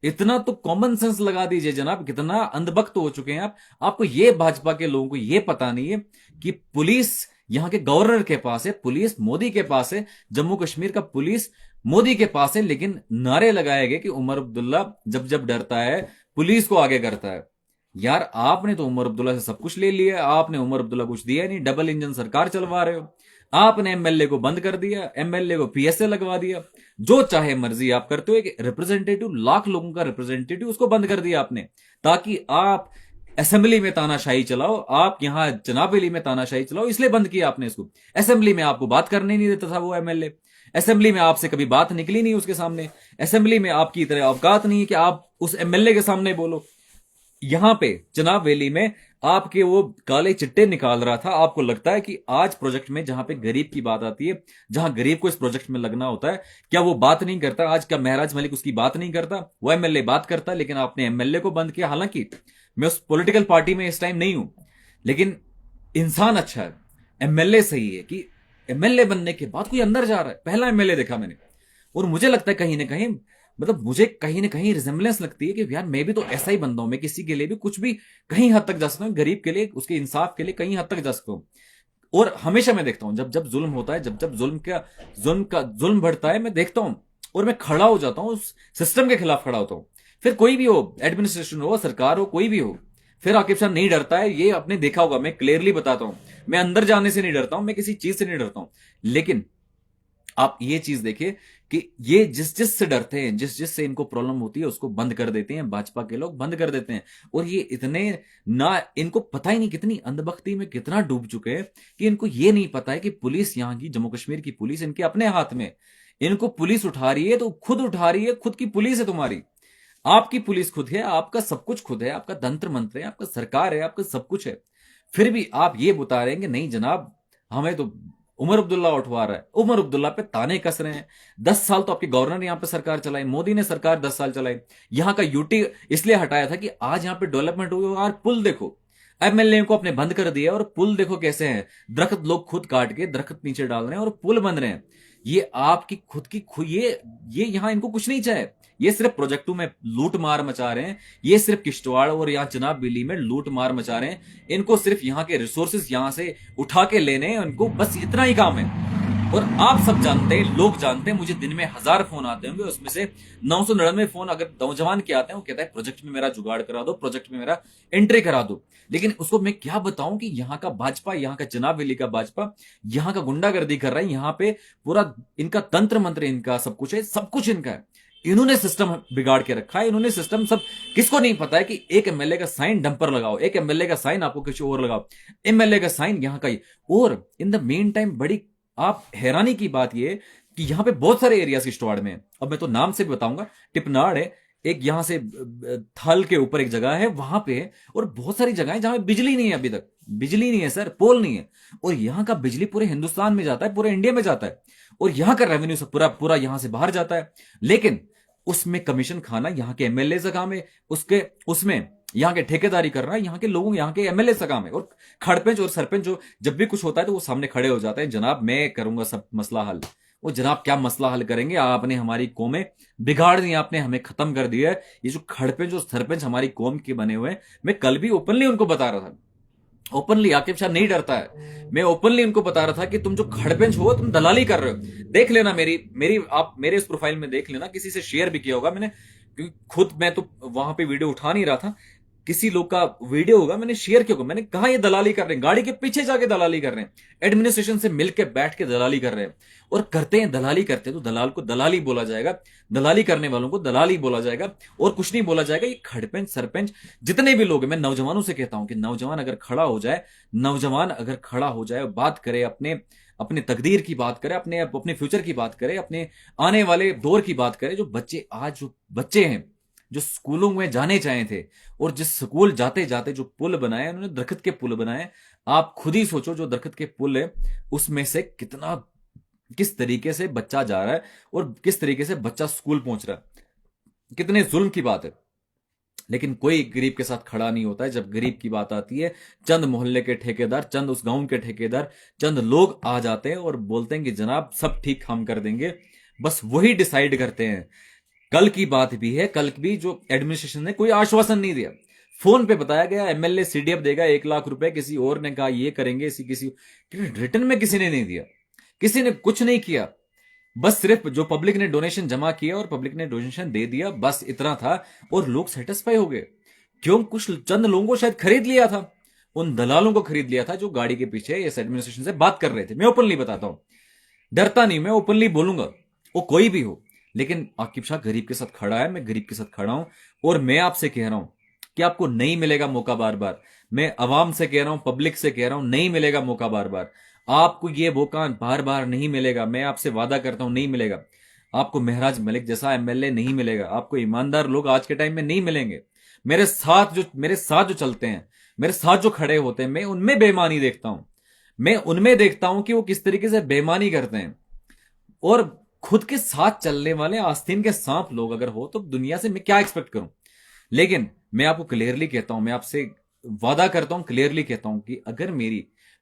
इतना तो कॉमन सेंस लगा दीजिए जनाब, कितना अंधभक्त हो चुके हैं आप। आपको ये भाजपा के लोगों को ये पता नहीं है कि पुलिस यहां के गवर्नर के पास है, पुलिस मोदी के पास है, जम्मू कश्मीर का पुलिस मोदी के पास है, लेकिन नारे लगाए गए कि उमर अब्दुल्ला जब जब डरता है पुलिस को आगे करता है। यार आपने तो उमर अब्दुल्ला से सब कुछ ले लिया, आपने उमर अब्दुल्ला कुछ दिया नहीं, डबल इंजन सरकार चलवा रहे हो। आपने एमएलए को बंद कर दिया, एमएलए को पीएसए लगवा दिया, जो चाहे मर्जी आप करते हो। एक रिप्रेजेंटेटिव, लाख लोगों का रिप्रेजेंटेटिव, उसको बंद कर दिया आपने, ताकि आप असेंबली में तानाशाही चलाओ, आप यहां जनाबेली में तानाशाही चलाओ, इसलिए बंद किया आपने इसको। असेंबली में आपको बात करने नहीं देता था वो एमएलए, असेंबली में आपसे कभी बात निकली नहीं उसके सामने, असेंबली में आपकी इतने औकात नहीं है कि आप उस एमएलए के सामने बोलो। यहां पे जनाब वैली में आपके वो काले चिट्टे निकाल रहा था। आपको लगता है कि आज प्रोजेक्ट में जहां पे गरीब की बात आती है, जहां गरीब को इस प्रोजेक्ट में लगना होता है, क्या वो बात नहीं करता? आज क्या महराज मलिक उसकी बात नहीं करता? वो एमएलए बात करता, लेकिन आपने एमएलए को बंद किया। हालांकि मैं उस पॉलिटिकल पार्टी में इस टाइम नहीं हूं, लेकिन इंसान अच्छा है, एमएलए सही है कि एमएलए बनने के बाद कोई अंदर जा रहा है। पहला एमएलए देखा मैंने, और मुझे लगता है कहीं ना कहीं, मतलब मुझे कहीं ना कहीं रिजेंबलेंस लगती है कि यार मैं भी तो ऐसा ही बंदा हूं, मैं किसी के लिए भी कुछ भी कहीं हद तक जा सकता हूं, गरीब के लिए, उसके इंसाफ के लिए कहीं हद तक जा सकता हूं। और हमेशा मैं देखता हूं जब जब जुल्म होता है, जब जब जुल्म बढ़ता है, मैं देखता हूं और मैं खड़ा हो जाता हूं, उस सिस्टम के खिलाफ खड़ा होता हूं। फिर कोई भी हो, एडमिनिस्ट्रेशन हो, सरकार हो, कोई भी हो, फिर आकिब शाह नहीं डरता है। ये आपने देखा होगा, मैं क्लियरली बताता हूं, मैं अंदर जाने से नहीं डरता हूं, मैं किसी चीज से नहीं डरता हूं। लेकिन आप ये चीज देखिए कि ये जिस जिस से डरते हैं, जिस जिस से इनको प्रॉब्लम होती है, उसको बंद कर देते हैं, भाजपा के लोग बंद कर देते हैं। और ये इतने ना, इनको पता ही नहीं कितनी अंधभक्ति में कितना डूब चुके हैं कि इनको ये नहीं पता है कि पुलिस, यहां की जम्मू कश्मीर की पुलिस इनके अपने हाथ में। इनको पुलिस उठा रही है तो खुद उठा रही है, खुद की पुलिस है तुम्हारी, आपकी पुलिस खुद है, आपका सब कुछ खुद है, आपका तंत्र मंत्र है, आपका सरकार है, आपका सब कुछ है। फिर भी आप ये बता रहे हैं कि नहीं जनाब, हमें तो उमर अब्दुल्ला उठवा रहा है, उमर अब्दुल्ला पे ताने कस रहे हैं। 10 साल तो आपके गवर्नर ने यहां पे सरकार चलाई, मोदी ने सरकार 10 साल चलाई। यहां का यूटी इसलिए हटाया था कि आज यहां पे डेवलपमेंट हुई। और पुल देखो, एमएलए को अपने बंद कर दिया, और पुल देखो कैसे हैं, दरख्त लोग खुद काट के दरख्त नीचे डाल रहे हैं और पुल बन रहे हैं। ये आपकी खुद की ये यहां इनको कुछ नहीं चाहिए। ये सिर्फ प्रोजेक्टों में लूट मार मचा रहे हैं, ये सिर्फ किश्तवाड़ और यहाँ जनाब बिली में लूट मार मचा रहे हैं। इनको सिर्फ यहाँ के रिसोर्सेज यहां से उठा के लेने हैं, उनको बस इतना ही काम है। और आप सब जानते हैं, लोग जानते हैं, मुझे दिन में 1000 फोन आते होंगे, उसमें से 999 फोन अगर नौजवान के आते हैं, वो कहता है प्रोजेक्ट में मेरा जुगाड़ करा दो, प्रोजेक्ट में मेरा एंट्री करा दो। लेकिन उसको मैं क्या बताऊं कि यहाँ का भाजपा, यहाँ का जनाब वली का भाजपा यहाँ का गुंडागर्दी कर रहा है। यहाँ पे पूरा इनका तंत्र मंत्र, इनका सब कुछ है, सब कुछ इनका है। इन्होंने सिस्टम बिगाड़ के रखा है, इन्होंने सिस्टम सब। किसको नहीं पता है कि एक एमएलए का साइन डंपर लगाओ, एक एमएलए का साइन आपको किसी और लगाओ, एमएलए का साइन यहाँ का ही। और इन द मेन टाइम बड़ी आप हैरानी की बात यह कि यहां पे बहुत सारे एरियाज किश्तवाड़ में है। अब मैं तो नाम से भी बताऊंगा, टिपनाड़ है एक, यहां से थल के ऊपर एक जगह है वहां पे है, और बहुत सारी जगह है जहां बिजली नहीं है, अभी तक बिजली नहीं है सर, पोल नहीं है। और यहां का बिजली पूरे हिंदुस्तान में जाता है, पूरे इंडिया में जाता है, और यहां का रेवेन्यू सब पूरा पूरा यहां से बाहर जाता है। लेकिन उसमें कमीशन खाना यहाँ के एमएलए का काम है, उसके उसमें यहाँ के ठेकेदारी करना यहाँ के लोगों, यहाँ के एमएलए का काम है। और खड़पेंच और सरपंच जो जब भी कुछ होता है तो वो सामने खड़े हो जाते हैं, जनाब मैं करूंगा सब मसला हल। वो जनाब क्या मसला हल करेंगे, आपने हमारी कौमें बिगाड़ दी, आपने हमें खत्म कर दिया है। ये जो खड़पेंच और सरपंच हमारी कौम के बने हुए हैं, मैं कल भी ओपनली उनको बता रहा था, ओपनली, आकिब शाह नहीं डरता है, मैं ओपनली उनको बता रहा था कि तुम जो खड़पेंच हो, तुम दलाली कर रहे हो। देख लेना मेरी मेरी आप मेरे इस प्रोफाइल में देख लेना, किसी से शेयर भी किया होगा मैंने, क्योंकि खुद मैं तो वहां पे वीडियो उठा नहीं रहा था, किसी लोग का वीडियो होगा मैंने शेयर किया होगा। मैंने कहा ये दलाली कर रहे हैं, गाड़ी के पीछे जाके दलाली कर रहे हैं, एडमिनिस्ट्रेशन से मिलकर बैठ के दलाली कर रहे हैं। और करते हैं, दलाली करते हैं तो दलाल को दलाली बोला जाएगा, दलाली करने वालों को दलाली बोला जाएगा, और कुछ नहीं बोला जाएगा। ये खड़पेंच सरपंच जितने भी लोग हैं, मैं नौजवानों से कहता हूं कि नौजवान अगर खड़ा हो जाए, नौजवान अगर खड़ा हो जाए, बात करे, अपने अपने तकदीर की बात करे, अपने अपने फ्यूचर की बात करे, अपने आने वाले दौर की बात करे। जो बच्चे आज जो बच्चे हैं जो स्कूलों में जाने चाहे थे, और जिस स्कूल जाते जाते जो पुल बनाए, उन्होंने दरख्त के पुल बनाए। आप खुद ही सोचो, जो दरख्त के पुल है उसमें से कितना, किस तरीके से बच्चा जा रहा है और किस तरीके से बच्चा स्कूल पहुंच रहा है, कितने जुल्म की बात है। लेकिन कोई गरीब के साथ खड़ा नहीं होता है। जब गरीब की बात आती है, चंद मोहल्ले के ठेकेदार, चंद उस गांव के ठेकेदार, चंद लोग आ जाते हैं और बोलते हैं कि जनाब सब ठीक हम कर देंगे। बस वही डिसाइड करते हैं। कल की बात भी है, कल भी जो एडमिनिस्ट्रेशन ने कोई आश्वासन नहीं दिया, फोन पे बताया गया एमएलए सीडीएफ देगा 1 लाख रुपए, किसी और ने कहा ये करेंगे, किसी रिटर्न में किसी ने नहीं दिया, किसी ने कुछ नहीं किया। बस सिर्फ जो पब्लिक ने डोनेशन जमा किया और पब्लिक ने डोनेशन दे दिया, बस इतना था, और लोग सेटिस्फाई हो गए। क्यों? कुछ चंद लोगों को शायद खरीद लिया था, उन दलालों को खरीद लिया था जो गाड़ी के पीछे इस एडमिनिस्ट्रेशन से बात कर रहे थे। मैं ओपनली बताता हूं, डरता नहीं, मैं ओपनली बोलूंगा, वो कोई भी हो। लेकिन आकिब शाह गरीब के साथ खड़ा है, मैं गरीब के साथ खड़ा हूं, और मैं आपसे कह रहा हूं कि आपको नहीं मिलेगा मौका बार बार। मैं अवाम से कह रहा हूं, पब्लिक से कह रहा हूं, नहीं मिलेगा मौका बार बार। आपको ये मौका बार बार नहीं मिलेगा, मैं आपसे वादा करता हूं, नहीं मिलेगा। आपको महराज मलिक जैसा एमएलए नहीं मिलेगा, आपको ईमानदार लोग आज के टाइम में नहीं मिलेंगे। मेरे साथ जो चलते हैं, मेरे साथ जो खड़े होते हैं, मैं उनमें बेईमानी देखता हूं। मैं उनमें देखता हूं कि वो किस तरीके से बेईमानी करते हैं। और खुद के साथ चलने वाले आस्तीन के सांप लोग अगर हो तो दुनिया से मैं क्या एक्सपेक्ट करूं। लेकिन मैं आपको क्लियरली कहता हूं, मैं आपसे वादा करता हूं, क्लियरली कहता हूं कि अगर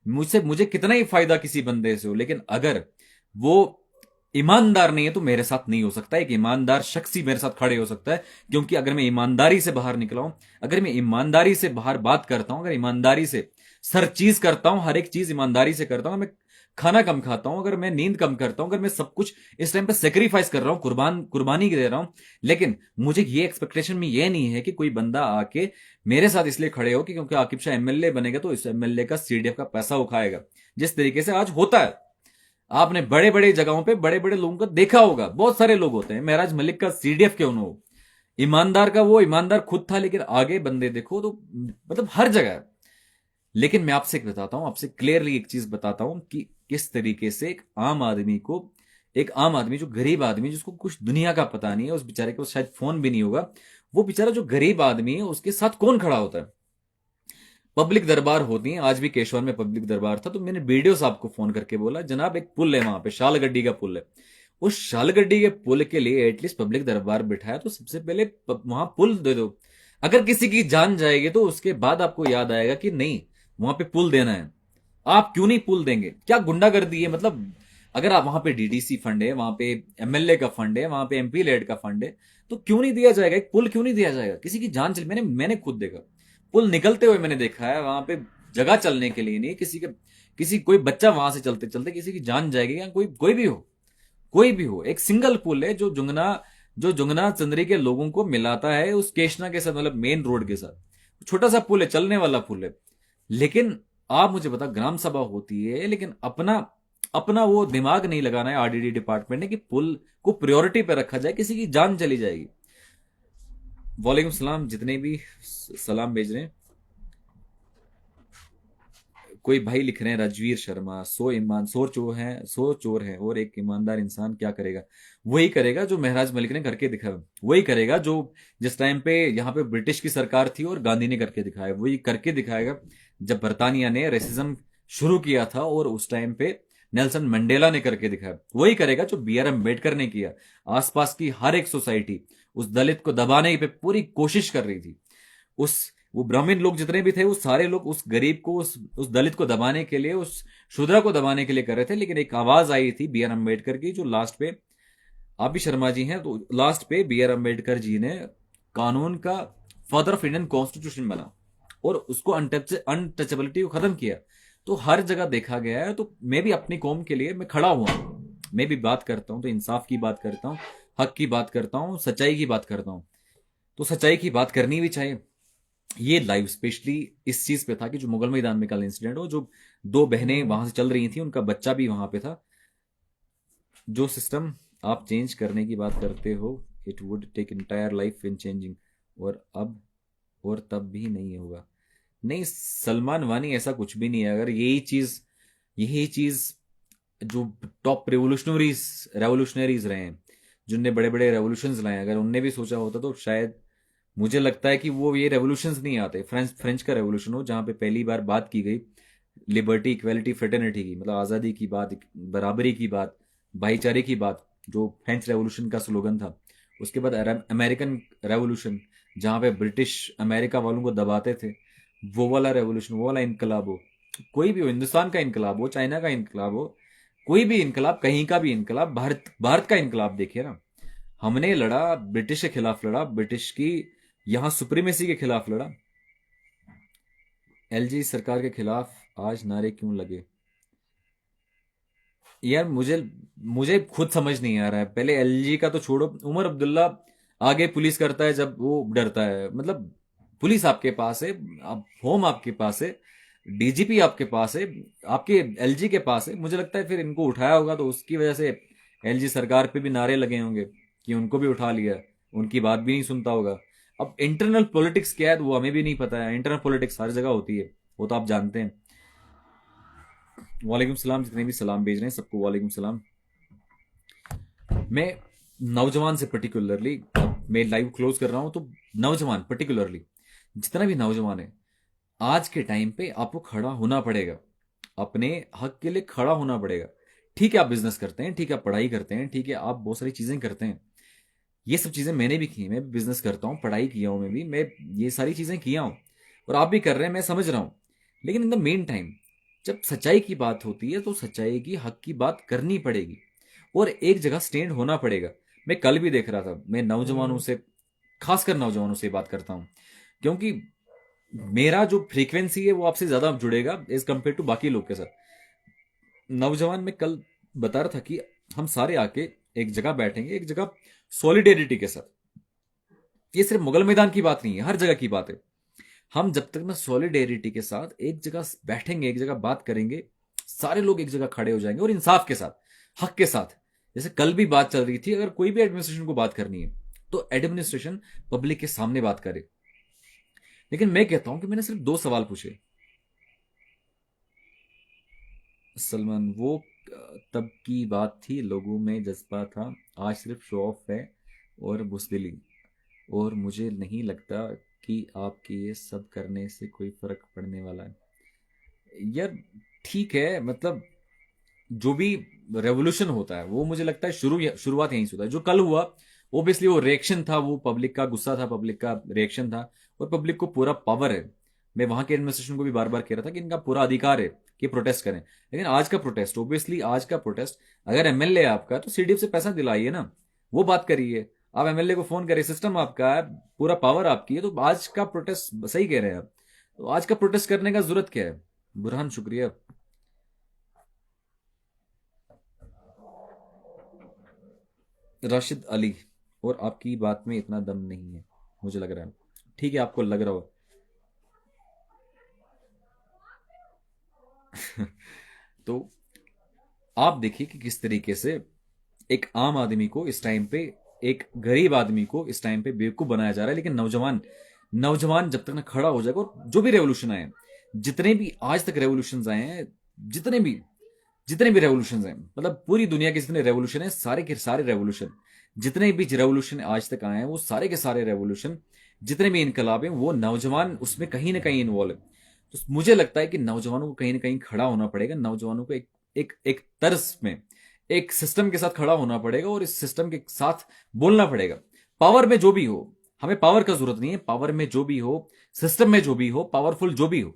मुझे कितना ही फायदा किसी बंदे से हो, लेकिन अगर वो ईमानदार नहीं है तो मेरे साथ नहीं हो सकता। एक ईमानदार शख्स ही मेरे साथ खड़े हो सकता है। क्योंकि अगर मैं ईमानदारी से बाहर निकला हूं, अगर मैं ईमानदारी से बाहर बात करता हूं, अगर ईमानदारी से हर चीज करता हूं, हर एक चीज ईमानदारी से करता हूं, मैं खाना कम खाता हूं, अगर मैं नींद कम करता हूं, अगर मैं सब कुछ इस टाइम पे सेक्रीफाइस कर रहा हूं, कुर्बानी दे रहा हूं, लेकिन मुझे ये एक्सपेक्टेशन में ये नहीं है कि कोई बंदा आके मेरे साथ इसलिए खड़े हो कि क्योंकि आकिब शाह एमएलए बनेगा तो इस एमएलए का सीडीएफ का पैसा वो खाएगा, जिस तरीके से आज होता है। आपने बड़े बड़े जगहों पे बड़े बड़े लोगों को देखा होगा, बहुत सारे लोग होते हैं, महराज मलिक का सीडीएफ क्यों ना हो, ईमानदार का वो ईमानदार खुद था, लेकिन आगे बंदे देखो तो मतलब हर जगह। लेकिन मैं आपसे बताता हूं, आपसे क्लियरली एक चीज बताता हूं कि किस तरीके से एक आम आदमी जो गरीब आदमी, जिसको कुछ दुनिया का पता नहीं है, उस बेचारे को शायद फोन भी नहीं होगा, वो बेचारा जो गरीब आदमी है उसके साथ कौन खड़ा होता है। पब्लिक दरबार होती हैं, आज भी केशवर में पब्लिक दरबार था, तो मैंने बीडीओ साहब को फोन करके बोला जनाब एक पुल है वहां पे, शालगड्डी का पुल है, उस शालगड्डी के पुल के लिए एटलीस्ट पब्लिक दरबार बिठाया तो सबसे पहले वहां पुल दे दो। अगर किसी की जान जाएगी तो उसके बाद आपको याद आएगा कि नहीं वहां पे पुल देना है। आप क्यों नहीं पुल देंगे? क्या गुंडागर्दी है? मतलब अगर आप वहां पे डीडीसी फंड है, वहां पे एमएलए का फंड है, वहां पे एमपी लेड का फंड है, तो क्यों नहीं दिया जाएगा? एक पुल क्यों नहीं दिया जाएगा? किसी की जान चल, मैंने खुद देखा पुल निकलते हुए, मैंने देखा है वहां पे जगह चलने के लिए नहीं, किसी कोई बच्चा वहां से चलते चलते किसी की जान जाएगी, या कोई भी हो, एक सिंगल पुल है जो जुंगना चंद्री के लोगों को मिलाता है उस केशना के साथ, मतलब मेन रोड के साथ, छोटा सा पुल है, चलने वाला पुल है। लेकिन आप मुझे बता, ग्राम सभा होती है लेकिन अपना अपना वो दिमाग नहीं लगाना है आरडीडी डिपार्टमेंट ने कि पुल को प्रायोरिटी पे रखा जाए, किसी की जान चली जाएगी। वालेकुम सलाम जितने भी सलाम भेज रहे हैं। कोई भाई लिख रहे हैं राजवीर शर्मा, 100 चोर हैं और एक ईमानदार इंसान क्या करेगा? वही करेगा जो महराज मलिक ने करके दिखाया, वही करेगा जो जिस टाइम पे यहाँ पे ब्रिटिश की सरकार थी और गांधी ने करके दिखाया, वही करके दिखाएगा। जब बर्तानिया ने रेसिज्म शुरू किया था और उस टाइम पे नेल्सन मंडेला ने करके दिखाया, वही करेगा जो बी आर अम्बेडकर ने किया। आसपास की हर एक सोसाइटी उस दलित को दबाने पे पूरी कोशिश कर रही थी। उस वो ब्राह्मण लोग जितने भी थे वो सारे लोग उस गरीब को, उस दलित को दबाने के लिए, उस शूद्रा को दबाने के लिए कर रहे थे। लेकिन एक आवाज आई थी बी आर अम्बेडकर की, जो लास्ट पे आप भी शर्मा जी हैं, तो लास्ट पे बी आर अम्बेडकर जी ने कानून का फादर ऑफ इंडियन कॉन्स्टिट्यूशन बना और उसको अनटचेबिलिटी को खत्म किया। तो हर जगह देखा गया है। तो मैं भी अपनी कौम के लिए मैं खड़ा हुआ हूं, मैं भी बात करता हूं तो इंसाफ की बात करता हूं, हक की बात करता हूं, सच्चाई की बात करता हूं। तो सच्चाई की बात करनी भी चाहिए। ये लाइव स्पेशली इस चीज पे था कि जो मुगल मैदान में कल इंसिडेंट हो, जो दो बहनें वहां से चल रही थी, उनका बच्चा भी वहां पे था। जो सिस्टम आप चेंज करने की बात करते हो, it would take entire life in changing, और तब भी नहीं होगा। नहीं सलमान वानी, ऐसा कुछ भी नहीं है। अगर यही चीज जो टॉप रेवोल्यूशनरीज रहे हैं, जिनने बड़े बड़े रेवोल्यूशंस लाए, अगर उनने भी सोचा होता तो शायद मुझे लगता है कि वो ये रेवोल्यूशंस नहीं आते। फ्रेंच का रेवोल्यूशन हो जहां पे पहली बार बात की गई लिबर्टी, इक्वेलिटी, फ्रेटर्निटी की, मतलब आज़ादी की बात, बराबरी की बात, भाईचारे की बात, जो फ्रेंच रेवोल्यूशन का स्लोगन था। उसके बाद अमेरिकन रेवोल्यूशन, जहां पे ब्रिटिश अमेरिका वालों को दबाते थे, वो वाला रेवोल्यूशन, वो वाला इनकलाब हो, कोई भी हो, हिंदुस्तान का इनकलाब हो, चाइना का इनकलाब हो, कोई भी इनकलाब, कहीं का भी इनकलाब, भारत भारत का इनकलाब देखिए ना। हमने लड़ा, ब्रिटिश के खिलाफ लड़ा, ब्रिटिश की यहां सुप्रीमेसी के खिलाफ लड़ा। एलजी सरकार के खिलाफ आज नारे क्यों लगे? यार मुझे मुझे खुद समझ नहीं आ रहा है। पहले एलजी का तो छोड़ो, उमर अब्दुल्ला आगे पुलिस करता है जब वो डरता है। मतलब पुलिस आपके पास है, आप होम आपके पास है, डीजीपी आपके पास है, आपके एलजी के पास है। मुझे लगता है फिर इनको उठाया होगा तो उसकी वजह से एलजी सरकार पे भी नारे लगे होंगे कि उनको भी उठा लिया, उनकी बात भी नहीं सुनता होगा। अब इंटरनल पॉलिटिक्स क्या है तो वो हमें भी नहीं पता है। इंटरनल पॉलिटिक्स हर जगह होती है, वो तो आप जानते हैं। वालेकुम सलाम जितने भी सलाम भेज रहे हैं सबको वालेकुम सलाम। मैं नौजवान से पर्टिकुलरली, मैं लाइव क्लोज कर रहा हूं तो नौजवान पर्टिकुलरली, जितना भी नौजवान है, आज के टाइम पे आपको खड़ा होना पड़ेगा, अपने हक के लिए खड़ा होना पड़ेगा। ठीक है आप बिजनेस करते हैं, ठीक है आप पढ़ाई करते हैं, ठीक है आप बहुत सारी चीजें करते हैं, ये सब चीजें मैंने भी की, मैं भी बिजनेस करता हूं, पढ़ाई किया हूं, मैं ये सारी चीजें किया हूं और आप भी कर रहे हैं, मैं समझ रहा हूं। लेकिन इन द मेन टाइम जब सच्चाई की बात होती है तो सच्चाई की, हक की बात करनी पड़ेगी और एक जगह स्टैंड होना पड़ेगा। मैं कल भी देख रहा था, मैं नौजवानों से, खासकर नौजवानों से बात करता हूं, क्योंकि मेरा जो फ्रीक्वेंसी है वो आपसे ज्यादा जुड़ेगा एज कंपेयर टू बाकी लोग के साथ। नौजवान में कल बता रहा था कि हम सारे आके एक जगह बैठेंगे, एक जगह सॉलिडेरिटी के साथ। ये सिर्फ मुगल मैदान की बात नहीं है, हर जगह की बात है। हम जब तक ना सॉलिडेरिटी के साथ एक जगह बैठेंगे, एक जगह बात करेंगे, सारे लोग एक जगह खड़े हो जाएंगे और इंसाफ के साथ, हक के साथ। जैसे कल भी बात चल रही थी, अगर कोई भी एडमिनिस्ट्रेशन को बात करनी है तो एडमिनिस्ट्रेशन पब्लिक के सामने बात करे। लेकिन मैं कहता हूं कि मैंने सिर्फ 2 सवाल पूछे। सलमान, वो तब की बात थी, लोगों में जज्बा था, आज सिर्फ शो ऑफ है और बुजदिली। और मुझे नहीं लगता कि आपके ये सब करने से कोई फर्क पड़ने वाला है? यार ठीक है, मतलब जो भी रेवोल्यूशन होता है वो मुझे लगता है शुरुआत यहीं से होता है। जो कल हुआ ओब्वियसली वो रिएक्शन था, वो पब्लिक का गुस्सा था, पब्लिक का रिएक्शन था, और पब्लिक को पूरा पावर है। मैं वहां के एडमिनिस्ट्रेशन को भी बार बार कह रहा था कि इनका पूरा अधिकार है कि प्रोटेस्ट करें। लेकिन आज का प्रोटेस्ट, ओब्वियसली आज का प्रोटेस्ट, अगर एमएलए है आपका तो सीडीएफ से पैसा दिलाइए ना, वो बात करिए। आप एमएलए को फोन करिए, सिस्टम आपका है, पूरा पावर आपकी है। तो आज का प्रोटेस्ट सही कह रहे हैं आप, तो आज का प्रोटेस्ट करने का जरूरत क्या है? बुरहान शुक्रिया। राशिद अली, और आपकी बात में इतना दम नहीं है मुझे लग रहा है। ठीक है, आपको लग रहा हो। तो आप देखिए कि किस तरीके से एक आम आदमी को इस टाइम पे, एक गरीब आदमी को इस टाइम पे बेवकूफ बनाया जा रहा है। लेकिन नौजवान, नौजवान जब तक ना खड़ा हो जाएगा, और जो भी रेवोल्यूशन आए, जितने भी आज तक रेवोल्यूशन आए हैं, जितने भी जितने भी रेवोल्यूशन हैं, मतलब पूरी दुनिया के जितने रेवोल्यूशन हैं, सारे के सारे रेवोल्यूशन, जितने भी रेवोल्यूशन आज तक आए हैं, वो सारे के सारे रेवोल्यूशन, जितने भी इनकलाब हैं, वो नौजवान उसमें कहीं ना कहीं इन्वॉल्व है। तो मुझे लगता है कि नौजवानों को कहीं ना कहीं खड़ा होना पड़ेगा। नौजवानों को एक एक एक तर्ज में, एक सिस्टम के साथ खड़ा होना पड़ेगा, और इस सिस्टम के साथ बोलना पड़ेगा। पावर में जो भी हो, हमें पावर का जरूरत नहीं है, पावर में जो भी हो, सिस्टम में जो भी हो, पावरफुल जो भी हो,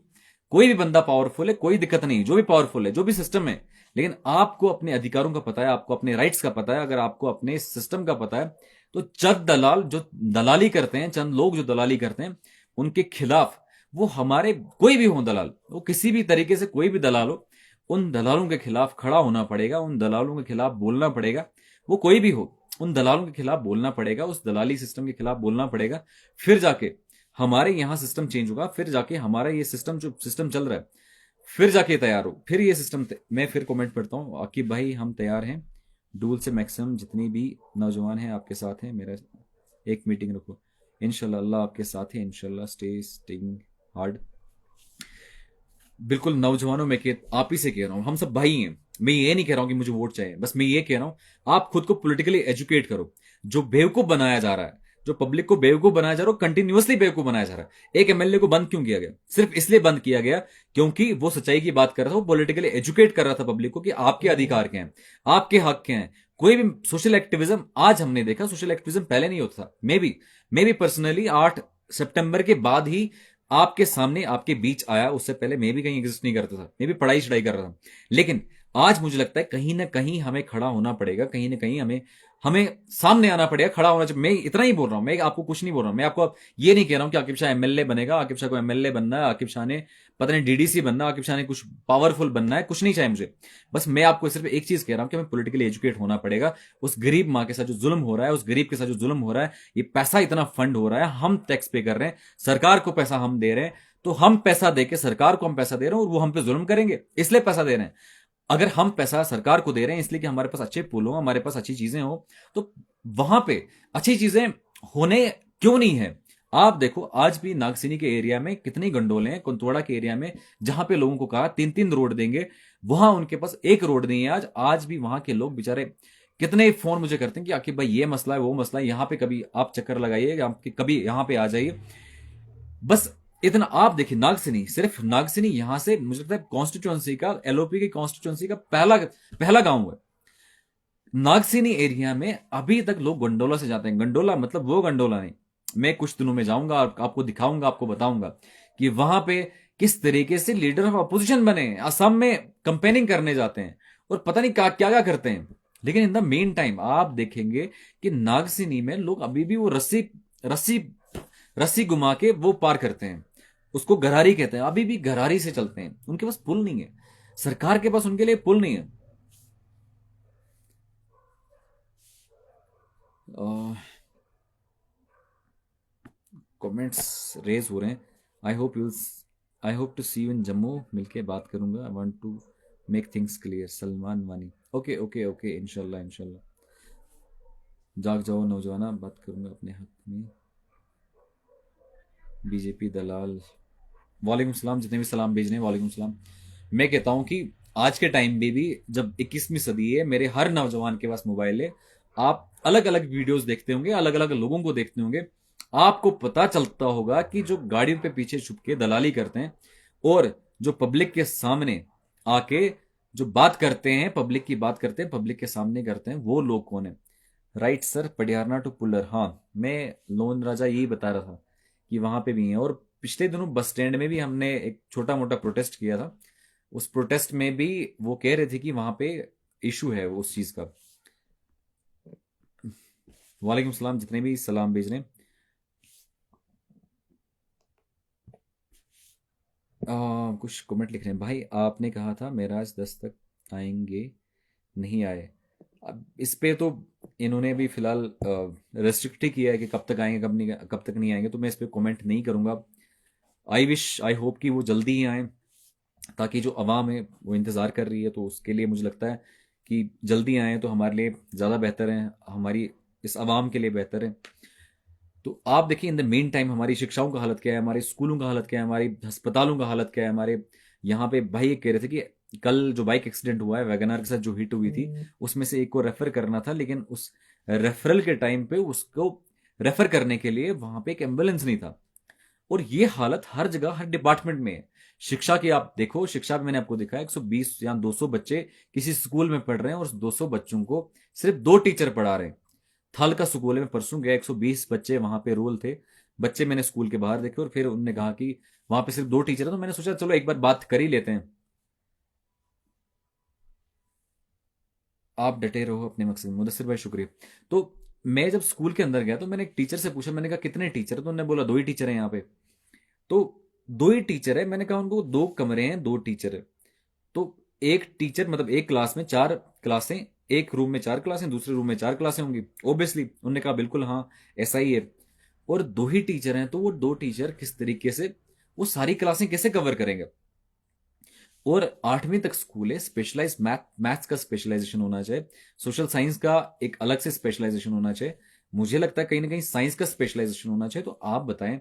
कोई भी बंदा पावरफुल है, कोई दिक्कत नहीं, जो भी पावरफुल है, जो भी सिस्टम है। लेकिन आपको अपने अधिकारों का पता है, आपको अपने राइट्स का पता है। अगर आपको अपने सिस्टम का पता है, तो चंद दलाल जो दलाली करते हैं, चंद लोग जो दलाली करते हैं, उनके खिलाफ, वो हमारे कोई भी हो दलाल, वो किसी भी तरीके से कोई भी दलाल हो, उन दलालों के खिलाफ खड़ा होना पड़ेगा, उन दलालों के खिलाफ बोलना पड़ेगा। वो कोई भी हो, उन दलालों के खिलाफ बोलना पड़ेगा, उस दलाली सिस्टम के खिलाफ बोलना पड़ेगा। फिर जाके हमारे यहां सिस्टम चेंज होगा, फिर जाके हमारा ये सिस्टम, जो सिस्टम चल रहा है, फिर जाके तैयार हो, फिर ये सिस्टम मैं फिर कमेंट पढ़ता हूँ। आकिब भाई, हम तैयार हैं, डूल से मैक्सिमम जितनी भी नौजवान हैं आपके साथ हैं। मेरा एक मीटिंग रखो, इंशाल्लाह अल्लाह आपके साथ है, इंशाल्लाह स्टे स्टिंग हार्ड। बिल्कुल नौजवानों में आप ही से कह रहा हूं, हम सब भाई हैं। मैं ये नहीं कह रहा हूं कि मुझे वोट चाहिए, बस मैं ये कह रहा हूं आप खुद को पॉलिटिकली एजुकेट करो। जो बेवकूफ बनाया जा रहा है, जो पब्लिक को बेवकूफ बनाया जा रहा है, कंटिन्यूअसली बेवकूफ बनाया जा रहा है। एक एमएलए को बंद क्यों किया गया? सिर्फ इसलिए बंद किया गया क्योंकि वो सच्चाई की बात कर रहा था, वो पॉलिटिकली एजुकेट कर रहा था पब्लिक को कि आपके अधिकार क्या हैं, आपके हक क्या हैं। कोई भी सोशल एक्टिविज्म आज हमने देखा, सोशल एक्टिविज्म पहले नहीं होता था। मैं भी पर्सनली 8 सितंबर के बाद ही आपके सामने, आपके बीच आया। उससे पहले मैं भी कहीं एग्जिस्ट नहीं करता था, मैं भी पढ़ाई छढ़ाई कर रहा था। लेकिन आज मुझे लगता है कहीं ना कहीं हमें खड़ा होना पड़ेगा, कहीं ना कहीं हमें हमें सामने आना पड़ेगा, खड़ा होना चाहिए। मैं इतना ही बोल रहा हूं, मैं आपको कुछ नहीं बोल रहा हूं। मैं आपको ये नहीं कह रहा हूं कि आकिब शाह एमएलए बनेगा, आकिब शाह को एमएलए बनना है, आकिब शाह ने पता नहीं डीडीसी बनना, आकिब शाह ने कुछ पावरफुल बनना है, कुछ नहीं चाहिए मुझे। बस मैं आपको सिर्फ एक चीज कह रहा हूं कि हमें पॉलिटिकली एजुकेट होना पड़ेगा। उस गरीब मां के साथ जो जुल्म हो रहा है, उस गरीब के साथ जो जुल्म हो रहा है, ये पैसा इतना फंड हो रहा है, हम टैक्स पे कर रहे हैं, सरकार को पैसा हम दे रहे हैं। तो हम पैसा देके सरकार को हम पैसा दे रहे हैं, और वो हम पे जुल्म करेंगे, इसलिए पैसा दे रहे हैं। अगर हम पैसा सरकार को दे रहे हैं इसलिए कि हमारे पास अच्छे पुल हो, हमारे पास अच्छी चीजें हो, तो वहां पे अच्छी चीजें होने क्यों नहीं है? आप देखो आज भी नागसिनी के एरिया में कितनी गंडोले हैं, कुंतवाड़ा के एरिया में, जहां पे लोगों को कहा 3-3 रोड देंगे, वहां उनके पास एक रोड नहीं है। आज भी वहां के लोग बेचारे कितने फोन मुझे करते हैं कि आखिर भाई ये मसला है, वो मसला है, यहां पे कभी आप चक्कर लगाइए, कभी यहां पे आ जाइए। बस इतना आप देखिए, नागसिनी, सिर्फ नागसिनी यहां से मुझे लगता है कॉन्स्टिट्यूंसी का, एलओपी की कॉन्स्टिट्यूंसी का पहला पहला गांव है। नागसिनी एरिया में अभी तक लोग गंडोला से जाते हैं। गंडोला मतलब वो गंडोला नहीं, मैं कुछ दिनों में जाऊंगा और आपको दिखाऊंगा, आपको बताऊंगा कि वहां पे किस तरीके से लीडर ऑफ अपोजिशन बने हैं। असम में कंपेनिंग करने जाते हैं और पता नहीं क्या क्या करते हैं। लेकिन इन द मेन टाइम आप देखेंगे कि नागसिनी में लोग अभी भी वो रस्सी रस्सी रस्सी घुमा के वो पार करते हैं, उसको गरारी कहते हैं। अभी भी गरारी से चलते हैं, उनके पास पुल नहीं है, सरकार के पास उनके लिए पुल नहीं है। कमेंट्स रेज हो रहे हैं। I hope to see you in Jammu, मिलके बात करूंगा। I want to make things clear. Salman Wani, okay okay okay, इंशाल्लाह इंशाल्लाह। जाग जाओ नौजवाना, बात करूंगा अपने हक में। बीजेपी दलाल, वालेकुम सलाम, जितने भी सलाम भेजने वालेकुम सलाम। मैं कहता हूं कि आज के टाइम में भी, जब 21वीं सदी है, मेरे हर नौजवान के पास मोबाइल है, आप अलग अलग वीडियोस देखते होंगे, अलग अलग लोगों को देखते होंगे। आपको पता चलता होगा कि जो गाड़ियों के पीछे छुप के दलाली करते हैं और जो पब्लिक के सामने आके जो बात करते हैं, पब्लिक की बात करते हैं, पब्लिक के सामने करते हैं, वो लोग कौन है? राइट सर, पडियारना टू पुल्लर। हाँ, मैं लोन राजा यही बता रहा था कि वहां पे भी हैं। और पिछले दिनों बस स्टैंड में भी हमने एक छोटा मोटा प्रोटेस्ट किया था। उस प्रोटेस्ट में भी वो कह रहे थे कि वहां पे इशू है उस चीज का। वालेकुम सलाम, जितने भी सलाम भेज रहे हैं। कुछ कमेंट लिख रहे हैं भाई, आपने कहा था मेराज 10 तक आएंगे, नहीं आए। अब इस पे तो इन्होंने भी फिलहाल रेस्ट्रिक्ट ही किया है कि कब तक आएंगे, कब तक नहीं आएंगे, तो मैं इस पे कमेंट नहीं करूंगा। आई विश, आई होप कि वो जल्दी ही आए, ताकि जो अवाम है वो इंतज़ार कर रही है, तो उसके लिए मुझे लगता है कि जल्दी आए तो हमारे लिए ज़्यादा बेहतर है, हमारी इस अवाम के लिए बेहतर है। तो आप देखिए, इन द मेन टाइम हमारी शिक्षाओं का हालत क्या है, हमारे स्कूलों का हालत क्या है, हमारी अस्पतालों का हालत क्या है। हमारे यहाँ पे भाई एक कह रहे थे कि कल जो बाइक एक्सीडेंट हुआ है वैगनार के साथ जो हिट हुई थी, उसमें से एक को रेफर करना था, लेकिन उस रेफरल के टाइम पे उसको रेफर करने के लिए वहां पे एक एम्बुलेंस नहीं था। और ये हालत हर जगह, हर डिपार्टमेंट में है। शिक्षा की आप देखो, शिक्षा में मैंने आपको दिखाया 120 या 200 बच्चे किसी स्कूल में पढ़ रहे हैं और उस 200 बच्चों को सिर्फ 2 टीचर पढ़ा रहे हैं। थल का स्कूल में परसों गया, 120 बच्चे वहां पे रोल थे। बच्चे मैंने स्कूल के बाहर देखे और फिर उन्होंने कहा कि वहां पे सिर्फ 2 टीचर है। तो मैंने सोचा चलो एक बार बात कर ही लेते हैं। आप डटे रहो अपने मकसद में, मुदस्सिर भाई शुक्रिया। तो मैं जब स्कूल के अंदर गया तो मैंने एक टीचर से पूछा, मैंने कहा कितने टीचर है? तो उन्होंने बोला 2 ही टीचर हैं यहाँ पे। तो 2 ही टीचर है, मैंने कहा उनको 2 कमरे हैं, 2 टीचर है। तो एक टीचर मतलब एक क्लास में 4 क्लासें, एक रूम में 4 क्लासें, दूसरे रूम में 4 क्लासें होंगी ऑब्वियसली। उन्होंने कहा बिल्कुल हाँ, ऐसा ही है। और 2 ही टीचर हैं तो वो 2 टीचर किस तरीके से वो सारी क्लासें कैसे कवर करेंगे? और 8वीं तक स्कूल है, स्पेशलाइज मैथ्स का स्पेशलाइजेशन होना चाहिए, सोशल साइंस का एक अलग से स्पेशलाइजेशन होना चाहिए, मुझे लगता है कहीं ना कहीं साइंस का स्पेशलाइजेशन होना चाहिए। तो आप बताएं,